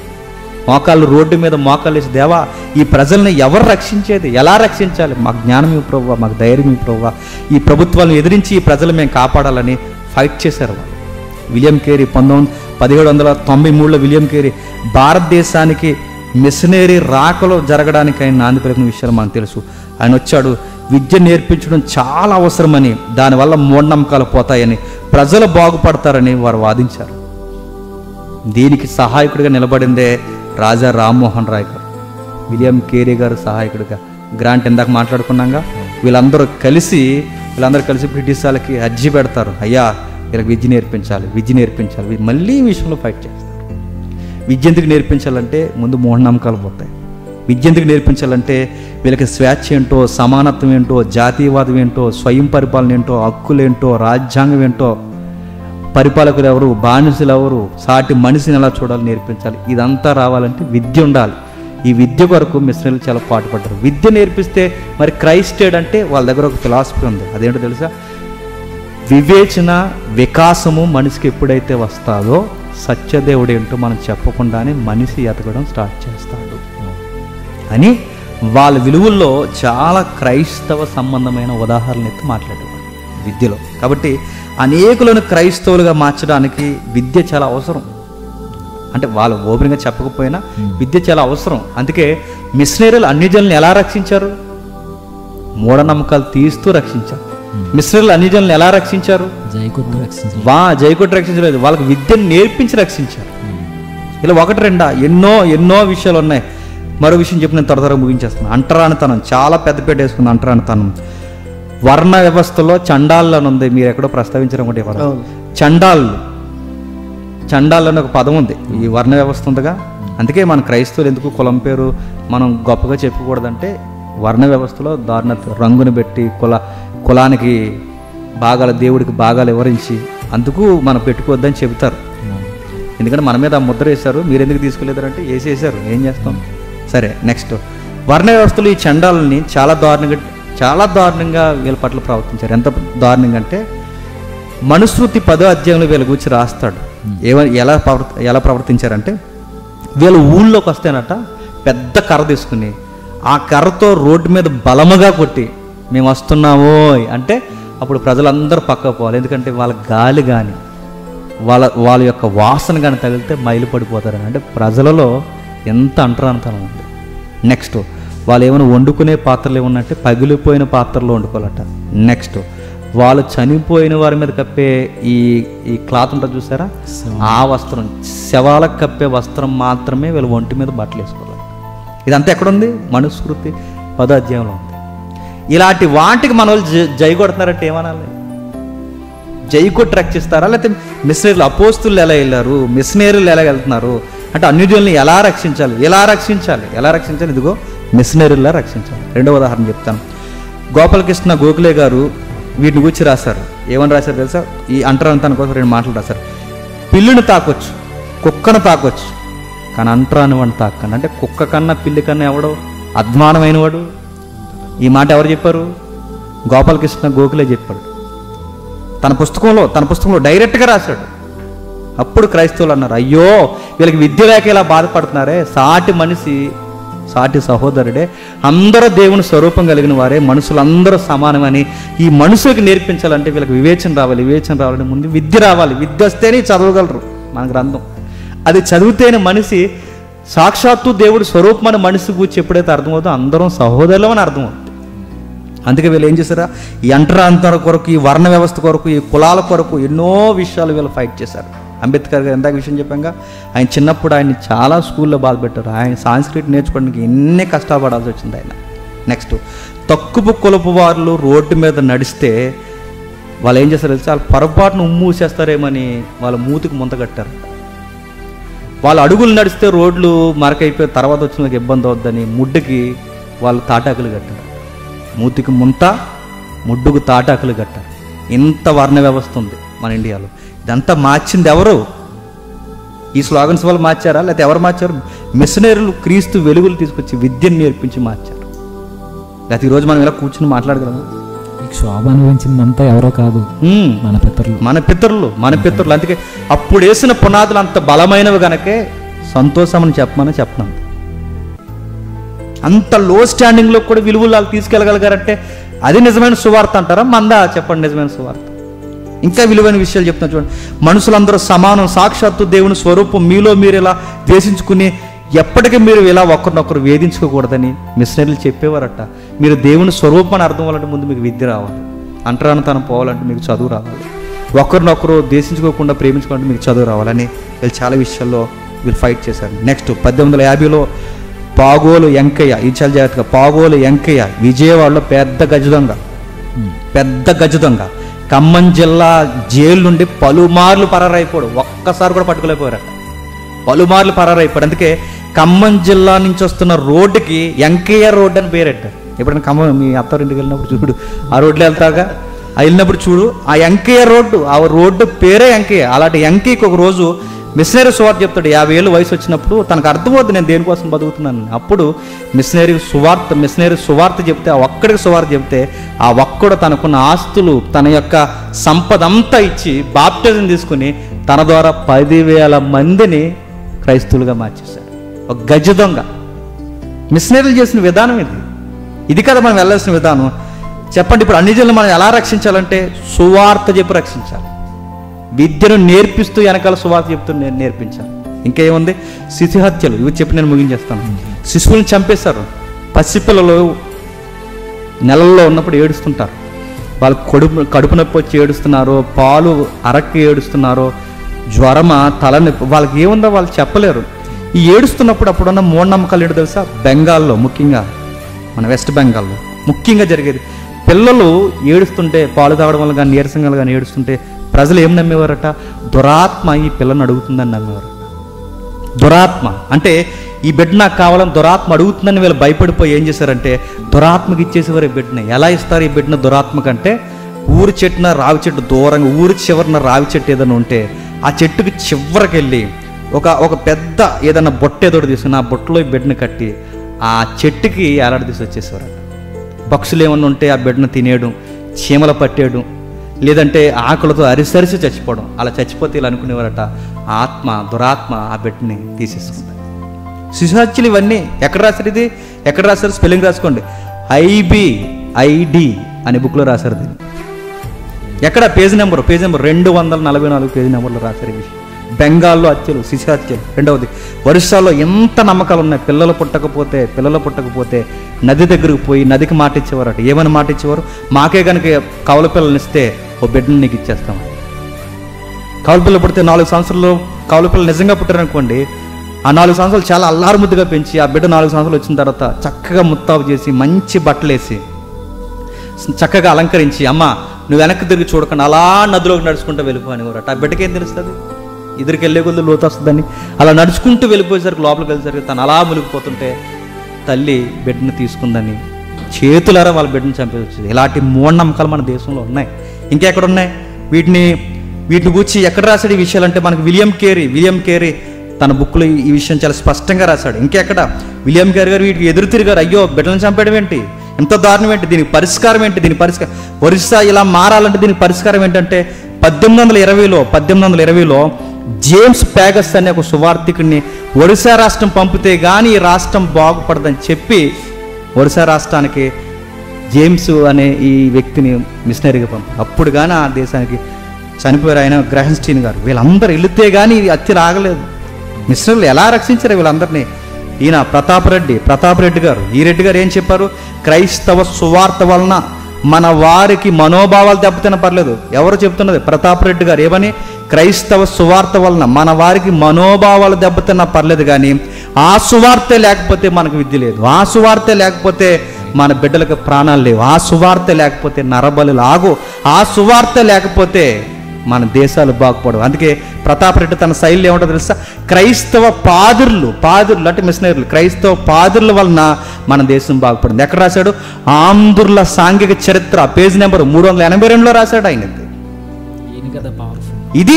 మోకాళ్ళు రోడ్డు మీద మోకాళ్ళు వేసి, దేవా ఈ ప్రజల్ని ఎవరు రక్షించేది, ఎలా రక్షించాలి, మాకు జ్ఞానం ఇవ్వు ప్రభువా, మాకు ధైర్యం ఇవ్వు ప్రభువా, ఈ ప్రభుత్వాలను ఎదిరించి ఈ ప్రజలు మేము కాపాడాలని ఫైట్ చేశారు వాళ్ళు. విలియం కేరీ 1793లో విలియం కేరీ భారతదేశానికి మిషనరీ రాకలో జరగడానికి ఆయన నాంది పలికిన విషయాలు మనకు తెలుసు. ఆయన వచ్చాడు, విద్య నేర్పించడం చాలా అవసరమని, దానివల్ల మూఢనమ్మకాలు పోతాయని, ప్రజలు బాగుపడతారని వారు వాదించారు. దీనికి సహాయకుడిగా నిలబడిందే రాజా రామ్మోహన్ రాయ్ గారు, విలియం కేరీ గారు సహాయకుడిగా. గ్రాంట్ ఇందాక మాట్లాడుకున్నాగా, వీళ్ళందరూ కలిసి బ్రిటిష్ వాళ్ళకి అర్జీ పెడతారు, అయ్యా వీళ్ళకి విద్య నేర్పించాలి. మళ్ళీ ఈ విషయంలో ఫైట్ చేస్తారు. విద్య ఎందుకు నేర్పించాలంటే ముందు మూఢనమ్మకాలు పోతాయి. విద్య ఎందుకు నేర్పించాలంటే వీళ్ళకి స్వేచ్ఛ ఏంటో, సమానత్వం ఏంటో, జాతీయవాదం ఏంటో, స్వయం పరిపాలన ఏంటో, హక్కులేంటో, రాజ్యాంగం ఏంటో, పరిపాలకులు ఎవరు, బానిసలు ఎవరు, సాటి మనిషిని ఎలా చూడాలి నేర్పించాలి. ఇదంతా రావాలంటే విద్య ఉండాలి. ఈ విద్య కొరకు మిషనరీలు చాలా పాటుపడ్డారు. విద్య నేర్పిస్తే మరి క్రైస్టెడ్ అంటే వాళ్ళ దగ్గర ఒక ఫిలాసఫీ ఉంది. అదేంటో తెలుసా? వివేచన, వికాసము మనిషికి ఎప్పుడైతే వస్తాదో సత్యదేవుడు ఏంటో మనం చెప్పకుండానే మనిషి ఎతకడం స్టార్ట్ చేస్తాడు అని వాళ్ళ విలువల్లో చాలా క్రైస్తవ సంబంధమైన ఉదాహరణలు ఎత్తి మాట్లాడేవారు విద్యలో. కాబట్టి అనేకులను క్రైస్తవులుగా మార్చడానికి విద్య చాలా అవసరం. అంటే వాళ్ళు ఓపెన్గా చెప్పకపోయినా విద్య చాలా అవసరం. అందుకే మిషనరీలు అన్ని జనులను ఎలా రక్షించారు? మూఢనమ్మకాలు తీస్తూ రక్షించారు. మిషనరీలు అన్ని జనులను ఎలా రక్షించారు? జైకొట్టి రక్షించలేదు, వాళ్ళకి విద్యను నేర్పించి రక్షించారు. ఇలా ఒకటి రెండా ఎన్నో విషయాలు ఉన్నాయి. మరో విషయం చెప్పి నేను త్వరగా ముగించేస్తాను. అంటరానితనం చాలా పెద్దపేట వేసుకుంది. అంటరానితనం వర్ణ వ్యవస్థలో చండాలని ఉంది. మీరు ఎక్కడో ప్రస్తావించడం ఒకటి చండాలు అనే ఒక పదం ఉంది. ఈ వర్ణ వ్యవస్థ ఉందిగా, అందుకే మన క్రైస్తవులు ఎందుకు కులం పేరు మనం గొప్పగా చెప్పకూడదంటే వర్ణ వ్యవస్థలో దారుణత, రంగుని పెట్టి కులానికి భాగాలు, దేవుడికి భాగాలు వివరించి అందుకు మనం పెట్టుకోవద్దని చెబుతారు. ఎందుకంటే మన మీద ఆ ముద్ర వేశారు, మీరు ఎందుకు తీసుకోలేదంటే వేసేసారు, ఏం చేస్తాం. సరే, నెక్స్ట్ వర్ణ వ్యవస్థలో ఈ చండాలని చాలా దారుణంగా వీళ్ళ పట్ల ప్రవర్తించారు. ఎంత దారుణంగా అంటే మనుస్మృతి 10వ అధ్యాయంలో వీళ్ళ గురించి రాస్తాడు. ఎలా ప్రవర్తించారంటే వీళ్ళు ఊళ్ళోకి వస్తేనట పెద్ద కర్ర తీసుకుని ఆ కర్రతో రోడ్డు మీద బలముగా కొట్టి మేము వస్తున్నామో అంటే అప్పుడు ప్రజలందరూ పక్క పోవాలి. ఎందుకంటే వాళ్ళ గాలి కానీ వాళ్ళ యొక్క వాసన కానీ తగిలితే మైలు పడిపోతారని. అంటే ప్రజలలో ఎంత అంటరానితనం ఉంది. నెక్స్ట్ వాళ్ళు ఏమైనా వండుకునే పాత్రలు ఏమన్నంటే పగిలిపోయిన పాత్రలో వండుకోవాలట. నెక్స్ట్ వాళ్ళు చనిపోయిన వారి మీద కప్పే ఈ క్లాత్ ఉంటుంది చూసారా, ఆ వస్త్రం, శవాలకు కప్పే వస్త్రం మాత్రమే వీళ్ళు ఒంటి మీద బట్టలు వేసుకోవాలి. ఇదంతా ఎక్కడుంది? మనుస్మృతి 10వ అధ్యాయంలో ఉంది. ఇలాంటి వాటికి మన వాళ్ళు జై కొడుతున్నారంటే ఏమనాలి? జై కొట్టి రక్షిస్తారా? లేకపోతే మిషనరీలు, అపోస్తులు ఎలా వెళ్ళారు, మిషనరీలు ఎలా వెళ్తున్నారు అంటే అన్యజనుల్ని ఎలా రక్షించాలి? ఇదిగో మిషనరీలా రక్షించాలి. రెండవ ఉదాహరణ చెప్తాను. గోపాలకృష్ణ గోఖలే గారు వీటిని గురించి రాశారు. ఏమని రాశారు తెలుసా? ఈ అంటరానితనం కోసం 2 మాటలు రాశారు. పిల్లిని తాకొచ్చు, కుక్కను తాకొచ్చు, కానీ అంటరాని వాడిని తాకండి. అంటే కుక్క కన్నా పిల్లి కన్నా ఎవడో అధ్వానమైన వాడు. ఈ మాట ఎవరు చెప్పారు? గోపాలకృష్ణ గోఖలే చెప్పాడు. తన పుస్తకంలో డైరెక్ట్గా రాశాడు. అప్పుడు క్రైస్తవులు అన్నారు, అయ్యో వీళ్ళకి విద్య లేక ఇలా బాధపడుతున్నారే, సాటి సహోదరుడే, అందరూ దేవుని స్వరూపం కలిగిన వారే, మనుషులందరూ సమానమని ఈ మనుషులకు నేర్పించాలంటే వీళ్ళకి వివేచన రావాలంటే ముందు విద్య రావాలి. విద్య వస్తేనే చదవగలరు మన గ్రంథం. అది చదివితేనే మనిషి సాక్షాత్తు దేవుడి స్వరూపమైన మనిషి గురించి ఎప్పుడైతే అర్థమవుతుందో అందరం సహోదరులు అని అర్థమవుతుంది. అందుకే వీళ్ళు ఏం చేశారా? ఈ అంటరాంతరం కొరకు, ఈ వర్ణ వ్యవస్థ కొరకు, ఈ కులాల కొరకు ఎన్నో విషయాలు వీళ్ళు ఫైట్ చేశారు. అంబేద్కర్ గారు ఎందాక విషయం చెప్పాక ఆయన చిన్నప్పుడు ఆయన్ని చాలా స్కూల్లో బాధ పెట్టారు. ఆయన సాంస్క్రిట్ నేర్చుకోవడానికి ఎన్ని కష్టాలు పడాల్సి వచ్చింది ఆయన. నెక్స్ట్ తక్కువ కులపు వారు రోడ్డు మీద నడిస్తే వాళ్ళు ఏం చేస్తారు తెలుసా? వాళ్ళు పొరపాటును ఉమ్మూసేస్తారేమని వాళ్ళ మూతికి ముంత కట్టారు. వాళ్ళు అడుగులు నడిస్తే రోడ్లు మరకైపోయి తర్వాత వచ్చిన ఇబ్బంది అవుద్దని ముడ్డుకి వాళ్ళు తాటాకులు కట్టారు. మూతికి ముంత, ముడ్డుకు తాటాకులు కట్టారు. ఇంత వర్ణ వ్యవస్థ ఉంది మన ఇండియాలో. ఇదంతా మార్చింది ఎవరు? ఈ స్లోగన్స్ వాళ్ళు మార్చారా? లేకపోతే ఎవరు మార్చారు? మిషనరీలు క్రీస్తు వెలుగులు తీసుకొచ్చి విద్యను నేర్పించి మార్చారు. లేకపోతే ఈరోజు మనం ఇలా కూర్చుని మాట్లాడగలము? శోభ అనుభవించిందంతా ఎవరో కాదు, మన పితరులు. అందుకే అప్పుడు వేసిన పునాదులు అంత బలమైనవి కనుకే సంతోషం అని చెప్పను. అంత లో స్టాండింగ్లో కూడా విలువలు వాళ్ళు తీసుకెళ్ళగలిగారంటే అది నిజమైన సువార్త అంటారా? మందా చెప్పండి నిజమైన సువార్త. ఇంకా విలువైన విషయాలు చెప్తున్నా చూడండి. మనుషులందరూ సమానం, సాక్షాత్తు దేవుని స్వరూపం, మీలో మీరు ఇలా ద్వేషించుకుని ఎప్పటికీ మీరు ఇలా ఒకరినొకరు వేధించుకోకూడదని మిషనరీలు చెప్పేవారట. మీరు దేవుని స్వరూపాన్ని అర్థం అవ్వాలంటే ముందు మీకు విద్య రావాలి, అంటరానితనం పోవాలంటే మీకు చదువు రావాలి, ఒకరినొకరు ద్వేషించుకోకుండా ప్రేమించుకోవాలంటే మీకు చదువు రావాలని వీళ్ళు చాలా విషయాల్లో వీళ్ళు ఫైట్ చేశారు. నెక్స్ట్ 1850లో పాగోలు వెంకయ్య, ఈ చాలా జాగ్రత్తగా, పాగోలు వెంకయ్య విజయవాడలో పెద్ద గజ దొంగ ఖమ్మం జిల్లా జైలు నుండి పలుమార్లు పరారైపోడు, ఒక్కసారి కూడా పట్టుకోలేకపోయారట, పలుమార్లు పరారైపోయాడు. అందుకే ఖమ్మం జిల్లా నుంచి వస్తున్న రోడ్డుకి వెంకయ్య రోడ్డు అని పేరెట్టారు. ఎప్పుడైనా ఖమ్మం మీ అత్తారింటికి వెళ్ళినప్పుడు చూడు, ఆ రోడ్లో వెళ్తాగా, వెళ్ళినప్పుడు చూడు ఆ వెంకయ్య రోడ్డు, ఆ రోడ్డు పేరే వెంకయ్య. అలాంటి వెంకయ్యకి ఒక రోజు మిషనరీ సువార్త చెప్తాడు. 50 ఏళ్ళు వయసు వచ్చినప్పుడు తనకు అర్థమవుతుంది నేను దేనికోసం బతుకుతున్నాను. అప్పుడు మిషనరీ సువార్త చెప్తే, ఆ ఒక్కడికి సువార్త చెప్తే ఆ ఒక్కడు తనకున్న ఆస్తులు, తన యొక్క సంపద అంతా ఇచ్చి బాప్టిజం తీసుకుని తన ద్వారా 10,000 మందిని క్రైస్తవులుగా మార్చేశాడు. ఒక గజ దొంగ. మిషనరీలు చేసిన విధానం ఇది కదా మనం వెళ్ళాల్సిన విధానం. చెప్పండి, ఇప్పుడు అన్ని జనులు మనం ఎలా రక్షించాలంటే సువార్త చెప్పి రక్షించాలి. విద్యను నేర్పిస్తూ వెనకాల సువార్త చెప్తూ నేర్పించాలి. ఇంకేముంది, శిశు హత్యలు, ఇవి చెప్పి నేను ముగించేస్తాను. శిశువులను చంపేశారు. పసిపిల్లలు నెలల్లో ఉన్నప్పుడు ఏడుస్తుంటారు, వాళ్ళు కడుపు నొప్పి వచ్చి ఏడుస్తున్నారు, పాలు అరక్కి ఏడుస్తున్నారు, జ్వరమా తలనొప్పి, వాళ్ళకి ఏముందో వాళ్ళు చెప్పలేరు. ఈ ఏడుస్తున్నప్పుడు అప్పుడున్న మూఢనమ్మకాలు ఏంటో తెలుసా? బెంగాల్లో, ముఖ్యంగా మన వెస్ట్ బెంగాల్లో ముఖ్యంగా జరిగేది. పిల్లలు ఏడుస్తుంటే, పాలు తాగడం వల్ల కానీ నీరసంగా కానీ ఏడుస్తుంటే ప్రజలు ఏం నమ్మేవారట? దురాత్మ ఈ పిల్లని అడుగుతుందని నమ్మేవారట. దురాత్మ అంటే ఈ బిడ్డ నాకు కావాలని దురాత్మ అడుగుతుందని వీళ్ళు భయపడిపోయి ఏం చేశారంటే దురాత్మకి ఇచ్చేసేవారు ఈ బిడ్డని. ఎలా ఇస్తారు ఈ బిడ్డను దురాత్మకంటే, ఊరి చెట్టున రావి చెట్టు దూరంగా, ఊరి చివరిన రావి చెట్టు ఏదైనా ఉంటే ఆ చెట్టుకి చివరికి వెళ్ళి ఒక పెద్ద ఏదైనా బొట్ట ఏదోటి తీసుకుని ఆ బొట్టలో ఈ బిడ్డని కట్టి ఆ చెట్టుకి ఏలాడి తీసి వచ్చేసేవారట. పక్షులు ఏమన్నా ఉంటే ఆ బిడ్డను తినేయడం, చీమల పట్టేయడం, లేదంటే ఆకులతో అరిసరిసి చచ్చిపోవడం. అలా చచ్చిపోతే ఇలా అనుకునేవారట దురాత్మ ఆ బిడ్డని తీసేసుకుంటారు. శిశుహత్యలు ఇవన్నీ ఎక్కడ రాశారు? ఎక్కడ రాశారు? స్పెల్లింగ్ రాసుకోండి. IBID అనే బుక్లో రాశారు దీన్ని. ఎక్కడ? పేజ్ నెంబర్ 244 పేజీ నెంబర్లో రాశారు ఈ విషయం. బెంగాల్లో హత్యలు, శిశు హత్యలు. రెండవది, ఒరిస్సాలో ఎంత నమ్మకాలు ఉన్నాయి. పిల్లలు పుట్టకపోతే నది దగ్గరకు పోయి నదికి మాట ఇచ్చేవారట. ఏమని మాట ఇచ్చేవారు? మాకే కనుక కవల పిల్లల్ని ఇస్తే ఓ బిడ్డని నీకు ఇచ్చేస్తాం. కవల పిల్లలు పుడితే 4 సంవత్సరాలు కవల పిల్లలు నిజంగా పుట్టారనుకోండి, ఆ 4 సంవత్సరాలు చాలా అల్లారు ముద్దుగా పెంచి ఆ బిడ్డ 4 సంవత్సరాలు వచ్చిన తర్వాత చక్కగా ముత్తాపు చేసి మంచి బట్టలేసి చక్కగా అలంకరించి, అమ్మ నువ్వు వెనక్కి తిరిగి చూడకుండా అలా నదిలోకి నడుచుకుంటూ వెళ్ళిపోనివారట. ఆ బిడ్డకేం తెలుస్తుంది? ఎదురికి వెళ్ళే కొద్ది లోతు వస్తుందని అలా నడుచుకుంటూ వెళ్ళిపోయేసరికి లోపలికి వెళ్ళేసరికి తను అలా మునిగిపోతుంటే తల్లి బిడ్డను తీసుకుందని చేతులారా వాళ్ళ బిడ్డను చంపేసి. ఇలాంటి మూఢనమ్మకాలు మన దేశంలో ఉన్నాయి. ఇంకెక్కడ ఉన్నాయి? వీటిని గూర్చి ఎక్కడ రాశాడు ఈ విషయాలంటే మనకు విలియం కేరీ తన బుక్లో ఈ విషయం చాలా స్పష్టంగా రాశాడు. ఇంకెక్కడ? విలియం కేరీ గారు వీటికి ఎదురు తిరిగారు. అయ్యో బిడ్డలను చంపేయడం ఏంటి, ఎంత దారుణం ఏంటి, దీనికి పరిష్కారం ఏంటి, ఒరిస్సా ఇలా మారాలంటే దీనికి పరిష్కారం ఏంటంటే 1820లో జేమ్స్ ప్యాగస్ అనే ఒక సువార్థికుడిని ఒరిస్సా రాష్ట్రం పంపితే కానీ ఈ రాష్ట్రం బాగుపడదని చెప్పి ఒరిస్సా రాష్ట్రానికి జేమ్స్ అనే ఈ వ్యక్తిని మిషనరీగా పంపారు. అప్పుడు కానీ ఆ దేశానికి చనిపోయారు ఆయన, గ్రహన్స్టీన్ గారు. వీళ్ళందరూ వెళితే కానీ ఇది హత్యలు ఆగలేదు. మిషనరీలు ఎలా రక్షించారు వీళ్ళందరినీ? ఈయన ప్రతాప్ రెడ్డి గారు, ఈ రెడ్డి గారు ఏం చెప్పారు? క్రైస్తవ సువార్త వలన మన వారికి మనోభావాలు దెబ్బతిన పర్లేదు. ఎవరు చెప్తున్నది? ప్రతాప్ రెడ్డి గారు. ఏమని? క్రైస్తవ సువార్త వలన మన వారికి మనోభావాలు దెబ్బతిన్నా పర్లేదు, కానీ ఆ సువార్తే లేకపోతే మనకు విద్య లేదు, ఆ సువార్తే లేకపోతే మన బిడ్డలకు ప్రాణాలు లేవు, ఆ సువార్తే లేకపోతే నరబలులు ఆగు, ఆ సువార్తే లేకపోతే మన దేశాలు బాగుపడవు. అందుకే ప్రతాప్ రెడ్డి తన శైలి ఏమంటో తెలుసా? క్రైస్తవ పాదుర్లు అంటే మిషనరీలు, క్రైస్తవ పాదుర్ల వలన మన దేశం బాగుపడింది. ఎక్కడ రాశాడు? ఆంధ్రుల సాంఘిక చరిత్ర పేజ్ నెంబర్ 382లో రాశాడు ఆయన. ఇది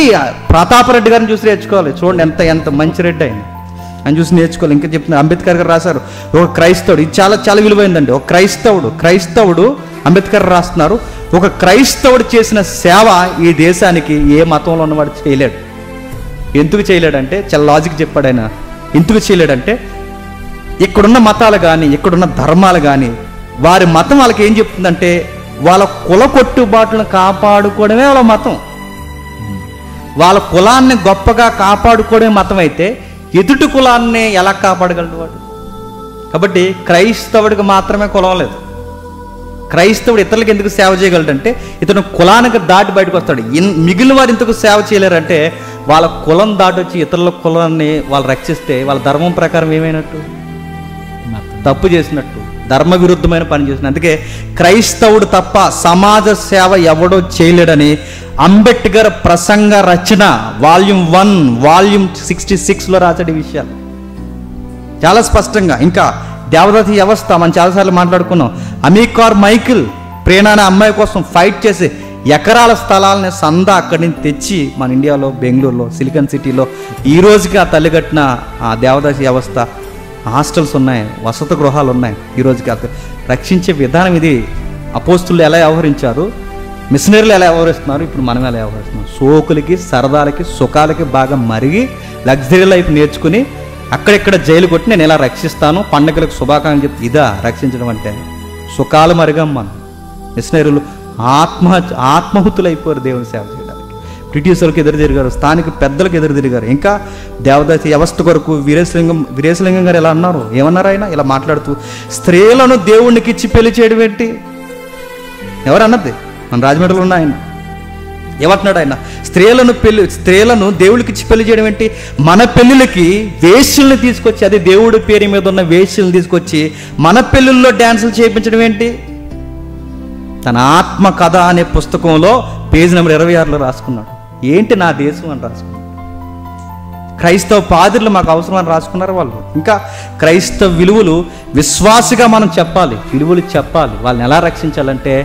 ప్రతాప్ రెడ్డి గారిని చూసి నేర్చుకోవాలి. చూడండి ఎంత మంచి రెడ్డి ఆయన చూసి నేర్చుకోవాలి. ఇంకా చెప్తున్నారు, అంబేద్కర్ గారు రాశారు ఒక క్రైస్తవుడు, ఇది చాలా చాలా విలువైందండి. ఒక క్రైస్తవుడు అంబేద్కర్ రాస్తున్నారు, ఒక క్రైస్తవుడు చేసిన సేవ ఈ దేశానికి ఏ మతంలో ఉన్నవాడు చేయలేడు. ఎందుకు చేయలేడంటే చాలా లాజిక్ చెప్పాడు ఆయన. ఎందుకు చేయలేడంటే ఇక్కడున్న మతాలు కానీ ఇక్కడున్న ధర్మాలు కానీ వారి మతం వాళ్ళకి ఏం చెప్తుందంటే వాళ్ళ కుల కొట్టుబాట్లను కాపాడుకోవడమే వాళ్ళ మతం. వాళ్ళ కులాన్ని గొప్పగా కాపాడుకోవడం మతం అయితే ఎదుటి కులాన్ని ఎలా కాపాడగలడు వాడు? కాబట్టి క్రైస్తవుడికి మాత్రమే కులం లేదు. క్రైస్తవుడు ఇతరులకు ఎందుకు సేవ చేయగలడంటే ఇతను కులానికి దాటి బయటకు వస్తాడు. మిగిలిన వారు ఇంతకు సేవ చేయలేరంటే వాళ్ళ కులం దాటి వచ్చి ఇతరుల కులాన్ని వాళ్ళు రక్షిస్తే వాళ్ళ ధర్మం ప్రకారం ఏమైనట్టు? తప్పు చేసినట్టు, ధర్మ విరుద్ధమైన పని చేసినట్టు. అందుకే క్రైస్తవుడు తప్ప సమాజ సేవ ఎవడో చేయలేడని అంబేద్కర్ ప్రసంగ రచన వాల్యూమ్ 1 వాల్యూమ్ 66లో రాసాడు ఈ విషయాలు చాలా స్పష్టంగా. ఇంకా దేవదాసి వ్యవస్థ మనం చాలాసార్లు మాట్లాడుకున్నాం. అమీకార్ మైకిల్ ప్రేరణ అనే అమ్మాయి కోసం ఫైట్ చేసి ఎకరాల స్థలాలని సందా అక్కడి నుంచి తెచ్చి మన ఇండియాలో బెంగళూరులో సిలికాన్ సిటీలో ఈ రోజుకి ఆ తల్లి కట్టిన ఆ దేవదాసి వ్యవస్థ, హాస్టల్స్ ఉన్నాయి, వసతి గృహాలు ఉన్నాయి. ఈ రోజుకి రక్షించే విధానం ఇది. అపోస్తులు ఎలా వ్యవహరించారు, మిషనరీలు ఎలా వ్యవహరిస్తున్నారు, ఇప్పుడు మనం ఎలా వ్యవహరిస్తున్నాం. సోకులకి సరదాలకి సుఖాలకి బాగా మరిగి లగ్జరీ లైఫ్ నేర్చుకుని అక్కడెక్కడ జైలు కొట్టి నేను ఎలా రక్షిస్తాను, పండుగలకు శుభాకాంక్షలు చెప్పి ఇదా రక్షించడం అంటే? సుఖాలు మరిగాం మనం. మిషనరీలు ఆత్మహుతులు అయిపోయారు దేవుని సేవ చేయడానికి. బ్రిటిషర్లకు ఎదురు తిరిగారు, స్థానిక పెద్దలకు ఎదురు తిరిగారు. ఇంకా దేవదాసి వ్యవస్థ కొరకు వీరేశలింగం గారు ఎలా అన్నారు, ఏమన్నారు ఆయన ఇలా మాట్లాడుతూ, స్త్రీలను దేవునికి ఇచ్చి పెళ్లి చేయడం ఏంటి? ఎవరు అన్నది? మన రాజమండ్రిలో ఉన్న ఆయన ఏమంటున్నాడు ఆయన? స్త్రీలను దేవుడికి ఇచ్చి పెళ్లి చేయడం ఏంటి? మన పెళ్ళిళ్ళకి వేశ్యల్ని తీసుకొచ్చి, అది దేవుడి పేరు మీద ఉన్న వేశ్యల్ని తీసుకొచ్చి మన పెళ్ళిళ్ళలో డ్యాన్సులు చేయించడం ఏంటి? తన ఆత్మ కథ అనే పుస్తకంలో పేజీ నెంబర్ 26లో రాసుకున్నాడు. ఏంటి నా దేశం అని రాసుకున్నాడు. క్రైస్తవ పాదిర్లు మాకు అవసరం అని రాసుకున్నారు వాళ్ళు. ఇంకా క్రైస్తవ విలువలు విశ్వాసిగా మనం చెప్పాలి, విలువలు చెప్పాలి. వాళ్ళని ఎలా రక్షించాలంటే,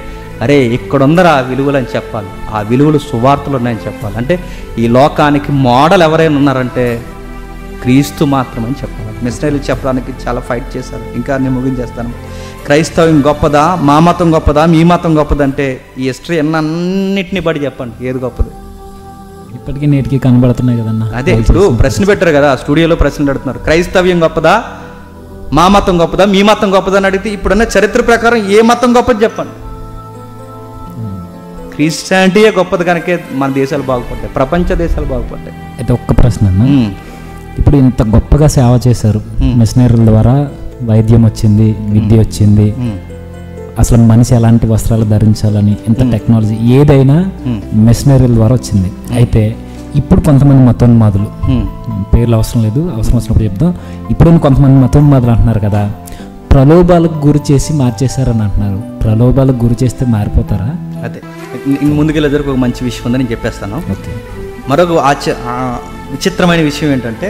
అరే ఇక్కడ ఉందరా విలువలు అని చెప్పాలి. ఆ విలువలు సువార్తలు ఉన్నాయని చెప్పాలి. అంటే ఈ లోకానికి మోడల్ ఎవరైనా ఉన్నారంటే క్రీస్తు మాత్రమని చెప్పాలి. మిషనరీలు చెప్పడానికి చాలా ఫైట్ చేశారు. ఇంకా నేను ముగించేస్తాను. క్రైస్తవం గొప్పదా, మా మతం గొప్పదా, మీ మతం గొప్పదంటే ఈ హిస్టరీ అన్నిటిని బట్టి చెప్పండి ఏది గొప్పది. ఇప్పటికీ నేటికి కనబడుతున్నాయి కదన్నా. అదే ఇప్పుడు ప్రశ్న పెట్టారు కదా, స్టూడియోలో ప్రశ్నలు అడుగుతున్నారు. క్రైస్తవ్యం గొప్పదా, మా మతం గొప్పదా, మీ మతం గొప్పదా అని అడిగితే ఇప్పుడున్న చరిత్ర ప్రకారం ఏ మతం గొప్పది చెప్పండి. క్రిస్టియానిటీయే గొప్పది కనుకే మన దేశాలు బాగుపడ్డాయి, ప్రపంచ దేశాలు బాగుపడ్డాయి. అయితే ఒక్క ప్రశ్న అన్న, ఇప్పుడు ఇంత గొప్పగా సేవ చేశారు, మిషనరీల ద్వారా వైద్యం వచ్చింది, విద్య వచ్చింది, అసలు మనిషి ఎలాంటి వస్త్రాలు ధరించాలని ఇంత టెక్నాలజీ ఏదైనా మిషనరీల ద్వారా వచ్చింది. అయితే ఇప్పుడు కొంతమంది మతోన్మాదులు, పేర్లు అవసరం లేదు, అవసరం వచ్చినప్పుడు చెప్తాం, ఇప్పుడు కొంతమంది మతోన్మాదులు అంటున్నారు కదా, ప్రలోభాలకు గురి చేసి మార్చేశారని అంటున్నారు. ప్రలోభాలకు గురి చేస్తే మారిపోతారా? అదే ముందుకెళ్ళేసరికి ఒక మంచి విషయం ఉందని నేను చెప్పేస్తాను. ఓకే. మరొక విచిత్రమైన విషయం ఏంటంటే,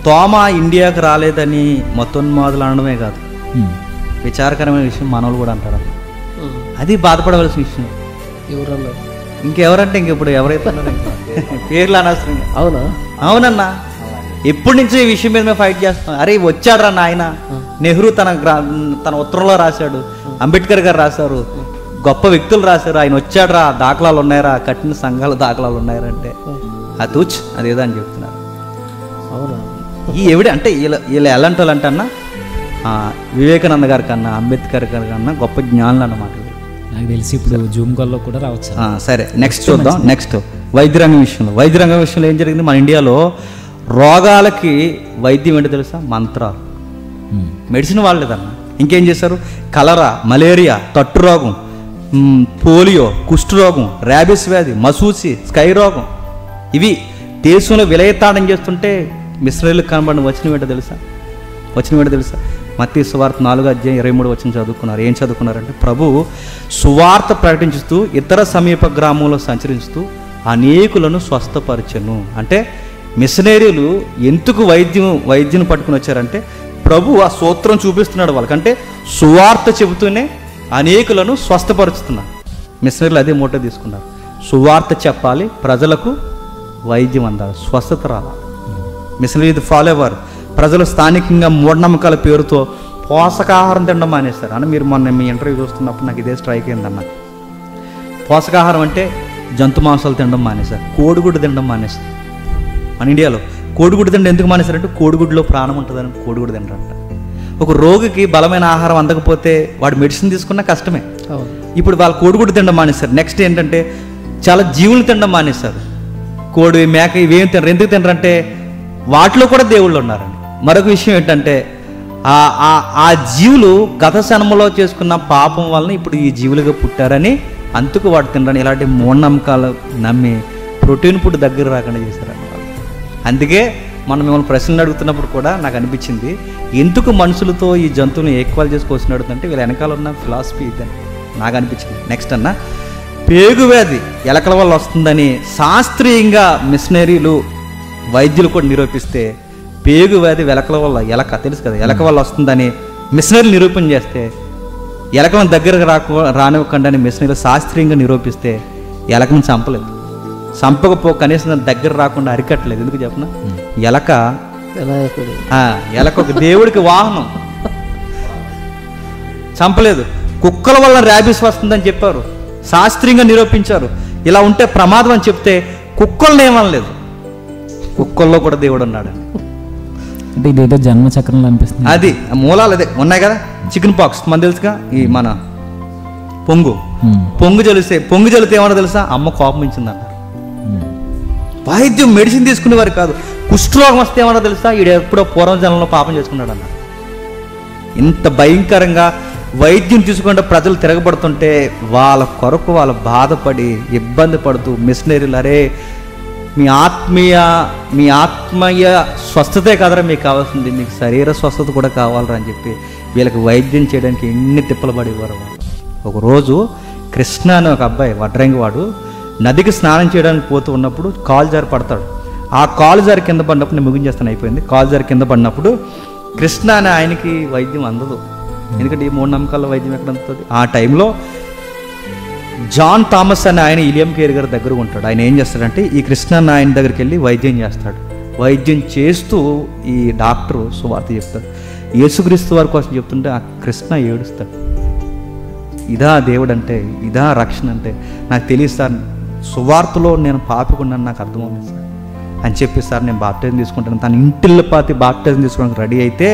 తోమా ఇండియాకు రాలేదని మతోన్మాదులు అనడమే కాదు, విచారకరమైన విషయం మనోళ్ళు కూడా అంటారు. అది బాధపడవలసిన విషయం. ఎవరన్నా ఇంకెవరంటే ఇప్పుడు ఎవరైతే పేర్లు అనవసరంగా. అవునా? అవునన్నా, ఎప్పటి నుంచో ఈ విషయం మీద మేము ఫైట్ చేస్తాం. అరే వచ్చాడు రా ఆయన, నెహ్రూ తన ఉత్తరంలో రాశాడు, అంబేద్కర్ గారు రాశారు, గొప్ప వ్యక్తులు రాశారు, ఆయన వచ్చాడు రా, దాఖలాలు ఉన్నాయరా, కఠిన సంఘాల దాఖలాలు ఉన్నాయరా అంటే అదేదో అని చెప్తున్నారు. అవునా? ఈ ఎవిడే అంటే వీళ్ళు ఎలాంటి వాళ్ళు అంటే అన్న వివేకానంద గారి కన్నా అంబేద్కర్ గారి కన్నా గొప్ప జ్ఞానులు అన్నమాట. నాకు తెలిసి ఇప్పుడు జూమ్ కాల్లో కూడా రావచ్చు. సరే నెక్స్ట్ చూద్దాం. నెక్స్ట్ వైద్యరంగం విషయంలో ఏం జరిగింది? మన ఇండియాలో రోగాలకి వైద్యం ఏంటో తెలుసా? మంత్రాలు. మెడిసిన్ వాడలేదన్న. ఇంకేం చేశారు? కలరా, మలేరియా, తట్టు రోగం, పోలియో, కుష్టు రోగం, ర్యాబిస్ వ్యాధి, మసూచి, స్కై రోగం, ఇవి దేశంలో విలయతాడం చేస్తుంటే మిషనరీలకు కనబడిన వచనం ఏంటో తెలుసా? మత్తయి సువార్త 4:23 చదువుకున్నారు. ఏం చదువుకున్నారంటే, ప్రభు సువార్త ప్రకటించుతూ ఇతర సమీప గ్రామంలో సంచరిస్తూ అనేకులను స్వస్థపరచెను. అంటే మిషనరీలు ఎందుకు వైద్యం పట్టుకుని వచ్చారంటే, ప్రభు ఆ సూత్రం చూపిస్తున్నాడు వాళ్ళకంటే, సువార్త చెబుతూనే అనేకులను స్వస్థపరుచుతున్నారు. మిషనరీలు అదే మోటో తీసుకున్నారు. సువార్త చెప్పాలి, ప్రజలకు వైద్యం అందాలి, స్వస్థత రావాలి. మిషనరీ ఇది ఫాలో అవ్వరు. ప్రజలు స్థానికంగా మూఢనమ్మకాల పేరుతో పోషకాహారం తినడం మానేస్తారు. అని మీరు మొన్న మీ ఇంటర్వ్యూ చూస్తున్నప్పుడు నాకు ఇదే స్ట్రైక్ అయిందన్న. పోషకాహారం అంటే జంతు మాంసాలు తినడం మానేశారు, కోడిగుడ్డు తినడం మానేశారు. మన ఇండియాలో కోడిగుడ్డు తినడం ఎందుకు మానేశారంటే, కోడిగుడ్డులో ప్రాణం ఉంటుందని కోడిగుడ్డు తినరంట. ఒక రోగికి బలమైన ఆహారం అందకపోతే వాడు మెడిసిన్ తీసుకున్నా కష్టమే. ఇప్పుడు వాళ్ళు కోడిగుడ్డు తినడం మానేశారు. నెక్స్ట్ ఏంటంటే చాలా జీవులు తినడం మానేశారు. కోడి మేక ఇవేం తినరు. ఎందుకు తినరంటే వాటిలో కూడా దేవుళ్ళు ఉన్నారండి. మరొక విషయం ఏంటంటే ఆ జీవులు గత జన్మలో చేసుకున్న పాపం వలన ఇప్పుడు ఈ జీవులుగా పుట్టారని అందుకు వాడు తినరని ఇలాంటి మూఢనమ్మకాలు నమ్మి ప్రోటీన్ ఫుడ్ దగ్గర రాకుండా చేశారని. అందుకే మనం మిమ్మల్ని ప్రశ్నలు అడుగుతున్నప్పుడు కూడా నాకు అనిపించింది, ఎందుకు మనుషులతో ఈ జంతువులను ఈక్వల్ చేసుకోవాల్సిన అడుగుతుంటే వీళ్ళ వెనకాల ఉన్న ఫిలాసఫీ ఇదని నాకు అనిపించింది. నెక్స్ట్ అన్న, పేగు వ్యాధి ఎలకల వల్ల వస్తుందని శాస్త్రీయంగా మిషనరీలు వైద్యులు కూడా నిరూపిస్తే, పేగు వ్యాధి ఎలకల వల్ల, ఎలక తెలుసు కదా, ఎలక వల్ల వస్తుందని మిషనరీలు నిరూపణ చేస్తే, ఎలకలను దగ్గరకు రానివ్వకుండా మిషనరీలు శాస్త్రీయంగా నిరూపిస్తే ఎలకను చంపలేదు. చంపకపో కనీసం దాని దగ్గర రాకుండా అరికట్టలేదు. ఎందుకు చెప్పనా, ఎలక ఒక దేవుడికి వాహనం. చంపలేదు. కుక్కల వల్ల ర్యాబీస్ వస్తుందని చెప్పారు, శాస్త్రీయంగా నిరూపించారు. ఇలా ఉంటే ప్రమాదం అని చెప్తే కుక్కలను ఏమనలేదు. కుక్కల్లో కూడా దేవుడు ఉన్నాడు. అంటే ఇదేదో జన్మచక్రంలో అనిపిస్తుంది. అది మూలాలు అదే ఉన్నాయి కదా. చికెన్ పాక్స్ మన తెలుసుగా, ఈ మన పొంగు జలితే ఏమన్నా తెలుసా, అమ్మ కోపం ఇచ్చిందన్నారు. వైద్యం మెడిసిన్ తీసుకునేవారు కాదు. కుష్ఠరోగం వస్తే ఏమన్నా తెలుసా, ఈడు ఎప్పుడో పూర్వజన్మలో పాపం చేసుకున్నాడు అన్నారు. ఇంత భయంకరంగా వైద్యం తీసుకుంటే ప్రజలు తిరగబడుతుంటే వాళ్ళ కొరకు వాళ్ళు బాధపడి ఇబ్బంది పడుతూ మిషనరీలు, అరే మీ ఆత్మీయ స్వస్థతే కదరా మీకు కావాల్సింది, మీకు శరీర స్వస్థత కూడా కావాలరా అని చెప్పి వీళ్ళకి వైద్యం చేయడానికి ఎన్ని తిప్పలు పడేవారు వాళ్ళు. ఒకరోజు కృష్ణ అనే ఒక అబ్బాయి వడ్రంగి వాడు నదికి స్నానం చేయడానికి పోతూ ఉన్నప్పుడు కాలు జారి పడతాడు. ఆ కాలు జారి కింద పడినప్పుడు, నేను ముగించేస్తాను అయిపోయింది, కాలు జారి కింద పడినప్పుడు కృష్ణ అనే ఆయనకి వైద్యం అందదు. ఎందుకంటే ఈ మూఢనమ్మకాల వైద్యం ఎక్కడ అందుతుంది. ఆ టైంలో జాన్ థామస్ అనే ఆయన ఇలియం కేర్ గారి దగ్గర ఉంటాడు. ఆయన ఏం చేస్తాడంటే ఈ కృష్ణ అనే ఆయన దగ్గరికి వెళ్ళి వైద్యం చేస్తాడు. వైద్యం చేస్తూ ఈ డాక్టరు సువార్త చెప్తాడు. యేసుక్రీస్తు వారి కోసం చెప్తుంటే ఆ కృష్ణ ఏడుస్తాడు. ఇదా దేవుడు అంటే, ఇదా రక్షణ అంటే, నాకు తెలియదు సార్, సువార్తలో నేను పాపికున్నాను నాకు అర్థమవుతుంది సార్ అని చెప్పి, సార్ నేను బాప్టిజం తీసుకుంటాను. తన ఇంటిల్లపాతి బాప్టిజం తీసుకోవడానికి రెడీ అయితే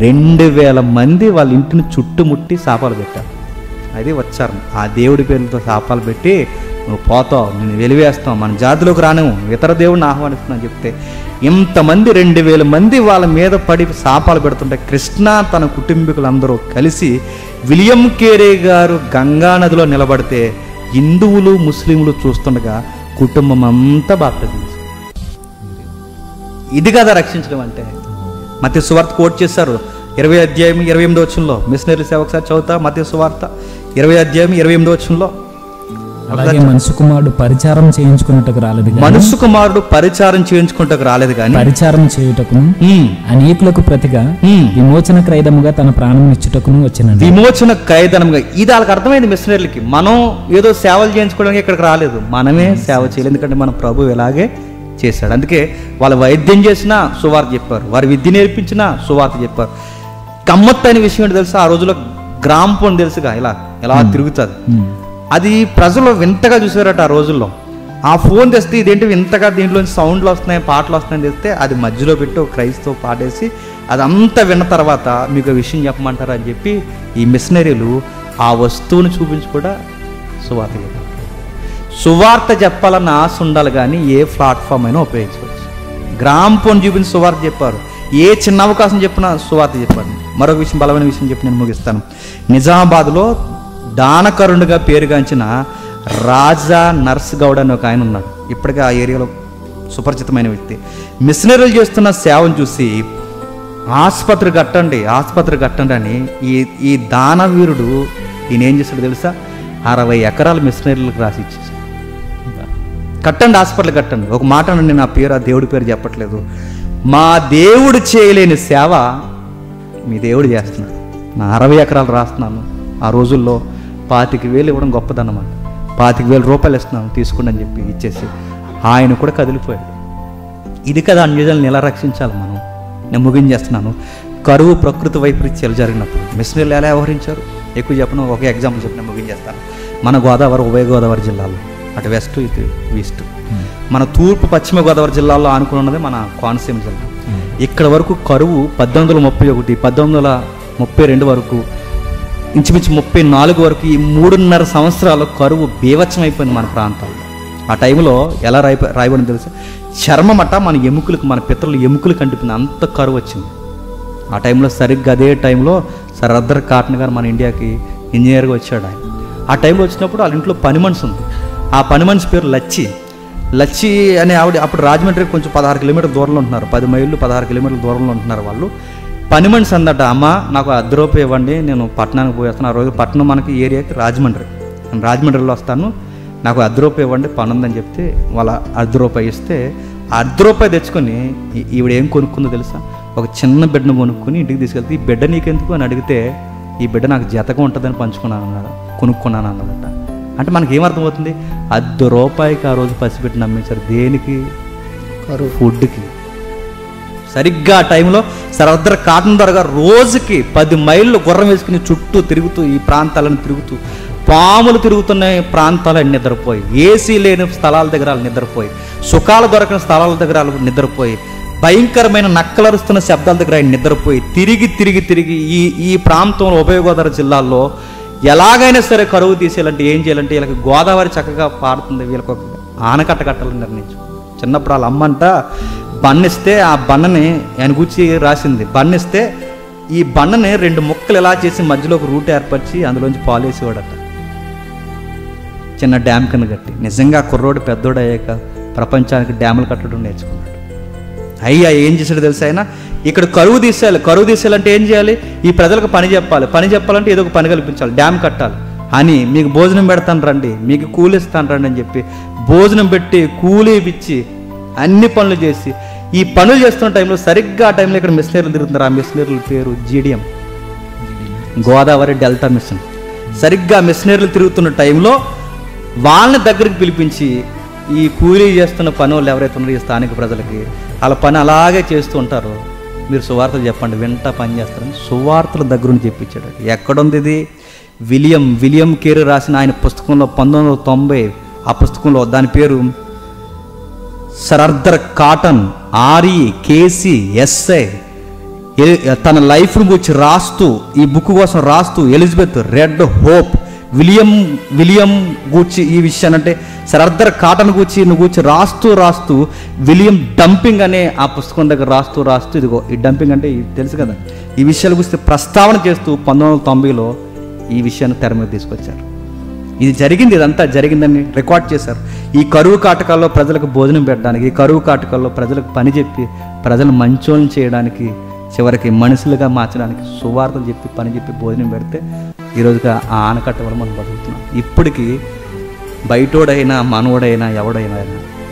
2000 మంది వాళ్ళ ఇంటిని చుట్టుముట్టి శాపాలు పెట్టారు. అది వచ్చారు. ఆ దేవుడి పేరుతో శాపాలు పెట్టి, నువ్వు పోతావు, నేను వెలివేస్తావు, మన జాతిలోకి రానేము, ఇతర దేవుడిని ఆహ్వానిస్తున్నాను చెప్తే ఇంతమంది 2000 మంది వాళ్ళ మీద పడి శాపాలు పెడుతుంటే కృష్ణ తన కుటుంబీకులందరూ కలిసి విలియం కేరీ గారు గంగా నదిలో నిలబడితే హిందువులు ముస్లింలు చూస్తుండగా కుటుంబం అంతా బాప్టిజం. ఇది కదా రక్షించడం అంటే. మత్తయి సువార్త కోట్ చేశారు 20 అధ్యాయం 28 వచనంలో. మిషనరీ సేవ ఒకసారి చదువుతా. మత్తయి సువార్త 20 అధ్యాయం 28 వచనంలో, అలాగే మనుష్య కుమారుడు పరిచారం చేయించుకున్నట్టుకు రాలేదు, మనుష్య కుమారుడు పరిచారం చేయించుకుంటకు రాలేదు కానీ పరిచారం చేయుటకును అనేకులకు ప్రతిగా విమోచన క్రయదముగా తన ప్రాణం ఇచ్చుటకును వచ్చినది. విమోచన క్రయదనముగా. ఇది వాళ్ళకి అర్థమైంది మిషనరీలకి. మనం ఏదో సేవలు చేయించుకోవడానికి ఇక్కడికి రాలేదు, మనమే సేవ చేయాలి. ఎందుకంటే మన ప్రభు ఇలాగే చేశాడు. అందుకే వాళ్ళు వైద్యం చేసినా సువార్త చెప్పారు, వారి విద్య నేర్పించినా సువార్త చెప్పారు. గమ్మత్తు అయిన విషయం ఏంటి తెలుసా, ఆ రోజుల్లో గ్రామ్ ఫోన్ తెలుసుగా, ఇలా తిరుగుతుంది. అది ప్రజలు వింతగా చూసారట ఆ రోజుల్లో. ఆ ఫోన్ తెస్తే ఇదేంటి వింతగా దీంట్లోంచి సౌండ్లు వస్తున్నాయి, పాటలు వస్తున్నాయని తెస్తే అది మధ్యలో పెట్టి ఒక క్రైస్తవ పాటేసి అదంతా విన్న తర్వాత మీకు విషయం చెప్పమంటారా అని చెప్పి ఈ మిషనరీలు ఆ వస్తువుని చూపించి కూడా సువార్త చెప్పారు. సువార్త చెప్పాలన్న ఆశ ఉండాలి కానీ ఏ ప్లాట్ఫామ్ అయినా ఉపయోగించుకోవచ్చు. గ్రామ్ ఫోన్ చూపించి సువార్త చెప్పారు, ఏ చిన్న అవకాశం చెప్పినా సువార్త చెప్పారు. మరొక విషయం, బలమైన విషయం చెప్పి నేను ముగిస్తాను. నిజామాబాద్లో దానకరుణుగా పేరుగాంచిన రాజా నర్స్ గౌడ్ అని ఒక ఆయన ఉన్నాడు. ఇప్పటికే ఆ ఏరియాలో సుపరిచితమైన వ్యక్తి. మిషనరీలు చేస్తున్న సేవను చూసి ఆసుపత్రి కట్టండి అని ఈ దానవీరుడు ఈయన ఏం చేస్తాడు తెలుసా, 60 ఎకరాల మిషనరీలకు రాసి ఇచ్చేసి, కట్టండి హాస్పిటల్ కట్టండి. ఒక మాట నేను ఆ పేరు, ఆ దేవుడి పేరు చెప్పట్లేదు, మా దేవుడు చేయలేని సేవ మీ దేవుడు చేస్తున్నాడు. నా 60 ఎకరాలు రాస్తున్నాను. ఆ రోజుల్లో 25,000 ఇవ్వడం గొప్పదన్నమాట. 25,000 రూపాయలు ఇస్తున్నాను, తీసుకోండి అని చెప్పి ఇచ్చేసి ఆయన కూడా కదిలిపోయాడు. ఇది కదా అన్యజనులను ఎలా రక్షించాలి మనం. నేను ముగించేస్తున్నాను. కరువు, ప్రకృతి వైపరీత్యాలు జరిగినప్పుడు మిషనరీలు ఎలా వ్యవహరించారు ఎక్కువ చెప్పను. ఒక ఎగ్జాంపుల్ చెప్పి నేను ముగించేస్తాను. మన గోదావరి, ఉభయ గోదావరి జిల్లాలో, అటు వెస్ట్ ఇటు ఈస్ట్, మన తూర్పు పశ్చిమ గోదావరి జిల్లాలో ఆనుకుని ఉన్నది మన కోనసీమ జిల్లా. ఇక్కడ వరకు కరువు 1831, 1832 వరకు, ఇంచుమించు 34 వరకు, ఈ 3.5 సంవత్సరాలు కరువు బీభత్సమైపోయింది మన ప్రాంతాల్లో. ఆ టైంలో ఎలా రాయబడింది తెలుసా? చర్మం అట్ట మన ఎముకలకు, మన పితరుల ఎముకలకు అంటిపోయింది, అంత కరువు వచ్చింది ఆ టైంలో. సరిగ్గా అదే టైంలో సర్ ఆర్థర్ కాటన్ గారు మన ఇండియాకి ఇంజనీర్గా వచ్చాడు. ఆయన ఆ టైంలో వచ్చినప్పుడు వాళ్ళ ఇంట్లో పని మనిషి ఉంది. ఆ పని మనిషి పేరు లచ్చి అనే ఆవిడ. అప్పుడు రాజమండ్రికి కొంచెం 16 కిలోమీటర్ల దూరంలో ఉంటున్నారు, 10 మైళ్ళు 16 కిలోమీటర్ల దూరంలో ఉంటున్నారు వాళ్ళు. పని మనిషి అందట, అమ్మ నాకు ₹10 ఇవ్వండి, నేను పట్టణానికి పోయేస్తాను. ఆ రోజు పట్టణం మనకి ఏరియాకి రాజమండ్రి, నేను రాజమండ్రిలో వస్తాను, నాకు ₹10 ఇవ్వండి, పని ఉందని చెప్తే వాళ్ళ ₹10 ఇస్తే ఆ ₹10 తెచ్చుకొని ఈవిడ ఏం కొనుక్కుందో తెలుసా? ఒక చిన్న బిడ్డను కొనుక్కొని ఇంటికి తీసుకెళ్తే, ఈ బిడ్డ నీకెందుకు అని అడిగితే, ఈ బిడ్డ నాకు జతగా ఉంటుందని కొనుక్కున్నాను అన్నమాట. అంటే మనకి ఏమర్థమవుతుంది? ₹10 ఆ రోజు పసిపెట్టి నమ్మేశారు. దేనికి? ఫుడ్కి. సరిగ్గా ఆ టైంలో సర్ ఆర్థర్ కాటన్ దొర గారు రోజుకి 10 మైళ్ళు గుర్రం వేసుకుని చుట్టూ తిరుగుతూ, ఈ ప్రాంతాలను తిరుగుతూ, పాములు తిరుగుతున్న ప్రాంతాలు నిద్రపోయి, ఏసీ లేని స్థలాల దగ్గర నిద్రపోయి, సుఖాలు దొరకని స్థలాల దగ్గర నిద్రపోయి, భయంకరమైన నక్కలరుస్తున్న శబ్దాల దగ్గర ఆయన నిద్రపోయి, తిరిగి ఈ ప్రాంతంలో ఉభయ గోదావరి జిల్లాల్లో ఎలాగైనా సరే కరువు తీసేయాలంటే ఏం చేయాలంటే, వీళ్ళకి గోదావరి చక్కగా పారుతుంది, వీళ్ళకి ఒక ఆనకట్ట కట్టాలని నిర్ణయించు. చిన్నప్పుడు వాళ్ళ అమ్మంట బన్నిస్తే ఆ బన్నని ఆయన కూర్చి రాసింది. బన్నిస్తే ఈ బన్నని 2 ముక్కలు ఎలా చేసి మధ్యలో ఒక రూట్ ఏర్పరిచి అందులోంచి పాలేసేవాడట, చిన్న డ్యామ్ కింద కట్టి. నిజంగా కుర్రోడు పెద్దోడు అయ్యాక ప్రపంచానికి డ్యాములు కట్టడం నేర్చుకున్నాడు. అయ్యా ఏం చేశాడు తెలుసా? ఆయన ఇక్కడ కరువు తీసేయాలంటే ఏం చేయాలి? ఈ ప్రజలకు పని చెప్పాలంటే ఏదో ఒక పని కల్పించాలి, డ్యామ్ కట్టాలి అని. మీకు భోజనం పెడతాను రండి, మీకు కూలి ఇస్తాను రండి అని చెప్పి భోజనం పెట్టి, కూలీ ఇచ్చి, అన్ని పనులు చేసి, ఈ పనులు చేస్తున్న టైంలో సరిగ్గా ఆ టైంలో ఇక్కడ మిషనరీలు తిరుగుతున్నారు. ఆ మిషనరీల పేరు GDM, గోదావరి డెల్టా మిషన్. సరిగ్గా మిషనరీలు తిరుగుతున్న టైంలో వాళ్ళని దగ్గరికి పిలిపించి, ఈ కూలీ చేస్తున్న పని వాళ్ళు ఎవరైతే ఉన్నారో ఈ స్థానిక ప్రజలకి, వాళ్ళ పని అలాగే చేస్తూ ఉంటారు, మీరు సువార్తలు చెప్పండి, వెంట పని చేస్తారని సువార్తల దగ్గర నుంచి చెప్పించాడు. ఎక్కడుంది ఇది? విలియం కేరీ రాసిన ఆయన పుస్తకంలో 1990 ఆ పుస్తకంలో దాని పేరు సర్ ఆర్థర్ కాటన్ REKCSI. తన లైఫ్ను గురించి రాస్తూ, ఈ బుక్ కోసం రాస్తూ, ఎలిజబెత్ రెడ్ హోప్, విలియం గూర్చి ఈ విషయాన్ని, అంటే సర్ ఆర్థర్ కాటన్ గూర్చి రాస్తూ విలియం డంపింగ్ అనే ఆ పుస్తకం దగ్గర రాస్తూ ఇదిగో ఈ డంపింగ్ అంటే తెలుసు కదా, ఈ విషయాల గురించి ప్రస్తావన చేస్తూ 1990లో ఈ విషయాన్ని తెర మీద తీసుకొచ్చారు. ఇది జరిగింది, ఇదంతా జరిగిందని రికార్డ్ చేశారు. ఈ కరువు కాటకాల్లో ప్రజలకు భోజనం పెట్టడానికి, ఈ కరువు కాటకాల్లో ప్రజలకు పని చెప్పి, ప్రజలు మంచోళ్ళని చేయడానికి, చివరికి మనుషులుగా మార్చడానికి సువార్తలు చెప్పి, పని చెప్పి, భోజనం పెడితే ఈరోజుగా ఆ ఆనకట్ట వల్ల మనం బతుకుతున్నాం. ఇప్పటికీ బయటోడైనా మనోడైనా ఎవడైనా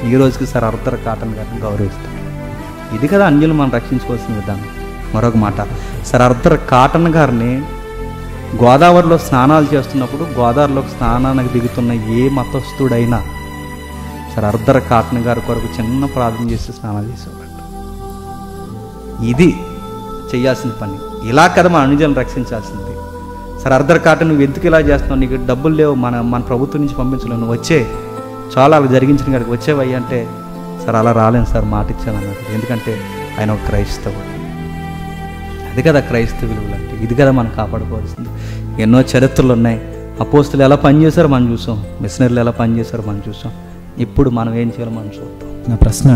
ఈ రోజుకి సర్ ఆర్థర్ కాటన్ గారిని గౌరవిస్తాం. ఇది కదా అన్యులు మనం రక్షించుకోవాల్సిన విధానం. మరొక మాట, సర్ ఆర్థర్ కాటన్ గారిని గోదావరిలో స్నానాలు చేస్తున్నప్పుడు, గోదావరిలోకి స్నానానికి దిగుతున్న ఏ మతస్థుడైనా సర్ ఆర్థర్ కాటన్ గారి కొరకు చిన్న ప్రార్థన చేసి స్నానాలు చేసేవాడు. ఇది చేయాల్సిన పని. ఇలా కదా మన అనుజులను రక్షించాల్సింది. సర్ ఆర్థర్ కాటన్, నువ్వు ఎందుకు ఇలా చేస్తున్నావు? నీకు డబ్బులు లేవు, మన ప్రభుత్వం నుంచి పంపించలేవు, నువ్వు వచ్చే చాలా అలా జరిగించిన కాడికి వచ్చేవయ్యి అంటే, సార్ అలా రాలేను సార్, మాట ఇచ్చాను అన్నాడు. ఎందుకంటే ఆయన ఒక క్రైస్తవుడు. అది కదా క్రైస్తవ విలువలు అంటే. ఇది కదా మనం కాపాడుకోవాల్సింది. ఎన్నో చరిత్రలు ఉన్నాయి. అపోస్తులు ఎలా పనిచేశారో మనం చూసాం, మిషనరీలు ఎలా పనిచేశారో మనం చూసాం. ఇప్పుడు మనం ఏం చేయాలో మనం చూద్దాం. నా ప్రశ్న,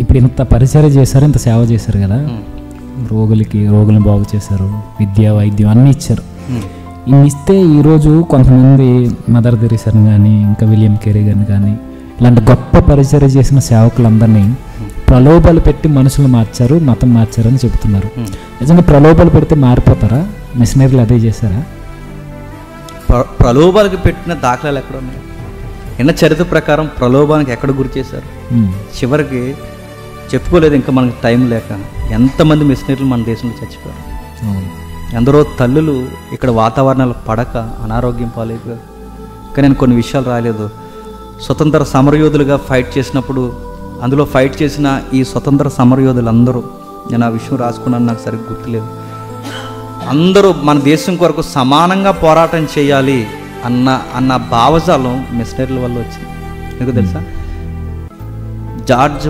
ఇప్పుడు ఇంత పరిచయం చేశారు, ఇంత సేవ చేశారు కదా, రోగులను బాగు చేశారు, విద్య వైద్యం అన్నీ ఇచ్చారు. ఇన్ని ఇస్తే ఈరోజు కొంతమంది మదర్ తెరీసాని కానీ, ఇంకా విలియం కేరీ గారిని కానీ, ఇలాంటి గొప్ప పరిచయం చేసిన సేవకులందరినీ ప్రలోభాలు పెట్టి మనుషులు మార్చారు, మతం మార్చారని చెబుతున్నారు. నిజంగా ప్రలోభాలు పెడితే మారిపోతారా? మిషనరీలు అదే చేశారా? ప్రలోభాలకు పెట్టిన దాఖలాలు ఎక్కడ ఉన్నాయి? ఎన్న చరిత్ర ప్రకారం ప్రలోభానికి ఎక్కడ గురి చేశారు? చివరికి చెప్పుకోలేదు, ఇంకా మనకు టైం లేక ఎంతమంది మిషనరీలు మన దేశంలో చచ్చిపోయారు. ఎందరో తల్లులు ఇక్కడ వాతావరణాలు పడక అనారోగ్యం పాలైపోయారు. కానీ నేను కొన్ని విషయాలు రాలేదు. స్వతంత్ర సమరయోధులుగా ఫైట్ చేసినప్పుడు, అందులో ఫైట్ చేసిన ఈ స్వతంత్ర సమరయోధులందరూ, నేను ఆ విషయం రాసుకున్నాను, నాకు సరిగ్గా గుర్తులేదు, అందరూ మన దేశం కొరకు సమానంగా పోరాటం చేయాలి అన్న భావజాలం మిషనరీల వల్ల వచ్చింది. మీకు తెలుసా, జార్జ్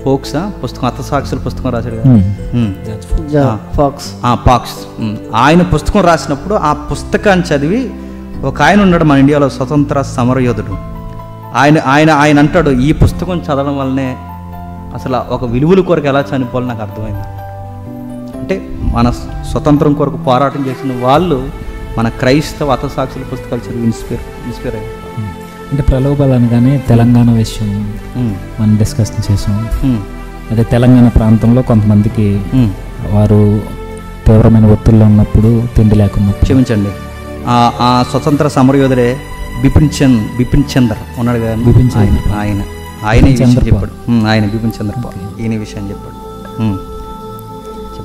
ఫోక్స్ పుస్తకం, హతసాక్షుల పుస్తకం రాశాడు కదా, ఫాక్స్. ఆయన పుస్తకం రాసినప్పుడు ఆ పుస్తకాన్ని చదివి ఒక ఆయన ఉన్నాడు మన ఇండియాలో, స్వతంత్ర సమరయోధుడు. ఆయన ఆయన ఆయన అంటాడు, ఈ పుస్తకం చదవడం వల్లనే అసలు ఒక విలువల కొరకు ఎలా చనిపోవాలో నాకు అర్థమైంది. అంటే మన స్వతంత్రం కొరకు పోరాటం చేసిన వాళ్ళు మన క్రైస్తవ హతసాక్షుల పుస్తకాలు చదివి ఇన్స్పైర్ అయ్యారు. అంటే ప్రలోభాలు అనగానే తెలంగాణ విషయం మనం డిస్కషన్ చేసాం. అదే తెలంగాణ ప్రాంతంలో కొంతమందికి వారు తీవ్రమైన ఒత్తిడిలో ఉన్నప్పుడు, తిండి లేకున్నప్పుడు, క్షమించండి, ఆ స్వతంత్ర సమరయోధుడే బిపిన్ చంద్ర ఉన్నాడు కదా, ఆయన ఈ విషయం చెప్పాడు. ఆయన బిపిన్ చంద్ర పాల్ ఈయన విషయం చెప్పాడు.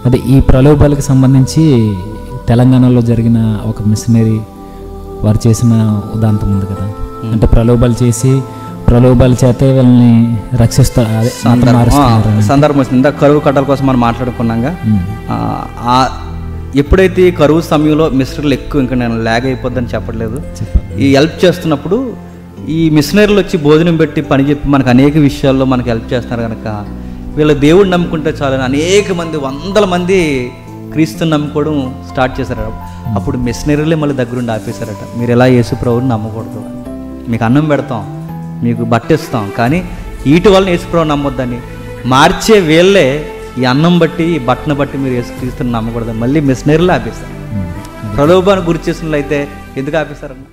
అదే ఈ ప్రలోభాలకు సంబంధించి తెలంగాణలో జరిగిన ఒక మిషనరీ వారు చేసిన ఉదాంతం ఉంది కదా. అంటే ప్రలోభాల చేతే వీళ్ళని రక్షిస్తారు. సందర్భం వచ్చింది. కరువు కట్టల కోసం మనం మాట్లాడుకున్నాగా, ఎప్పుడైతే కరువు సమయంలో మిషనరీలు ఎక్కువ, ఇంకా నేను ల్యాగ్ అయిపోద్దని చెప్పట్లేదు, ఈ హెల్ప్ చేస్తున్నప్పుడు ఈ మిషనరీలు వచ్చి భోజనం పెట్టి పని చెప్పి మనకు అనేక విషయాల్లో మనకు హెల్ప్ చేస్తున్నారు కనుక వీళ్ళ దేవుడు నమ్ముకుంటే చాలని అనేక మంది, వందల మంది క్రీస్తుని నమ్ముకోవడం స్టార్ట్ చేశారు. అప్పుడు మిషనరీలే మళ్ళీ దగ్గరుండి ఆపేశారట, మీరు ఎలా యేసు ప్రభువుని నమ్మకూడదు, మీకు అన్నం పెడతాం, మీకు బట్టిస్తాం, కానీ వీటి వల్ల యేసు ప్రభువుని నమ్మొద్దని మార్చే వీళ్ళే ఈ అన్నం బట్టి, ఈ బట్టను బట్టి మీరు యేసు క్రీస్తుని నమ్మకూడదు మళ్ళీ మిషనరీలు ఆపేశారు. ప్రలోభాన్ని గురి చేసిన అయితే ఎందుకు ఆపేశారన్న?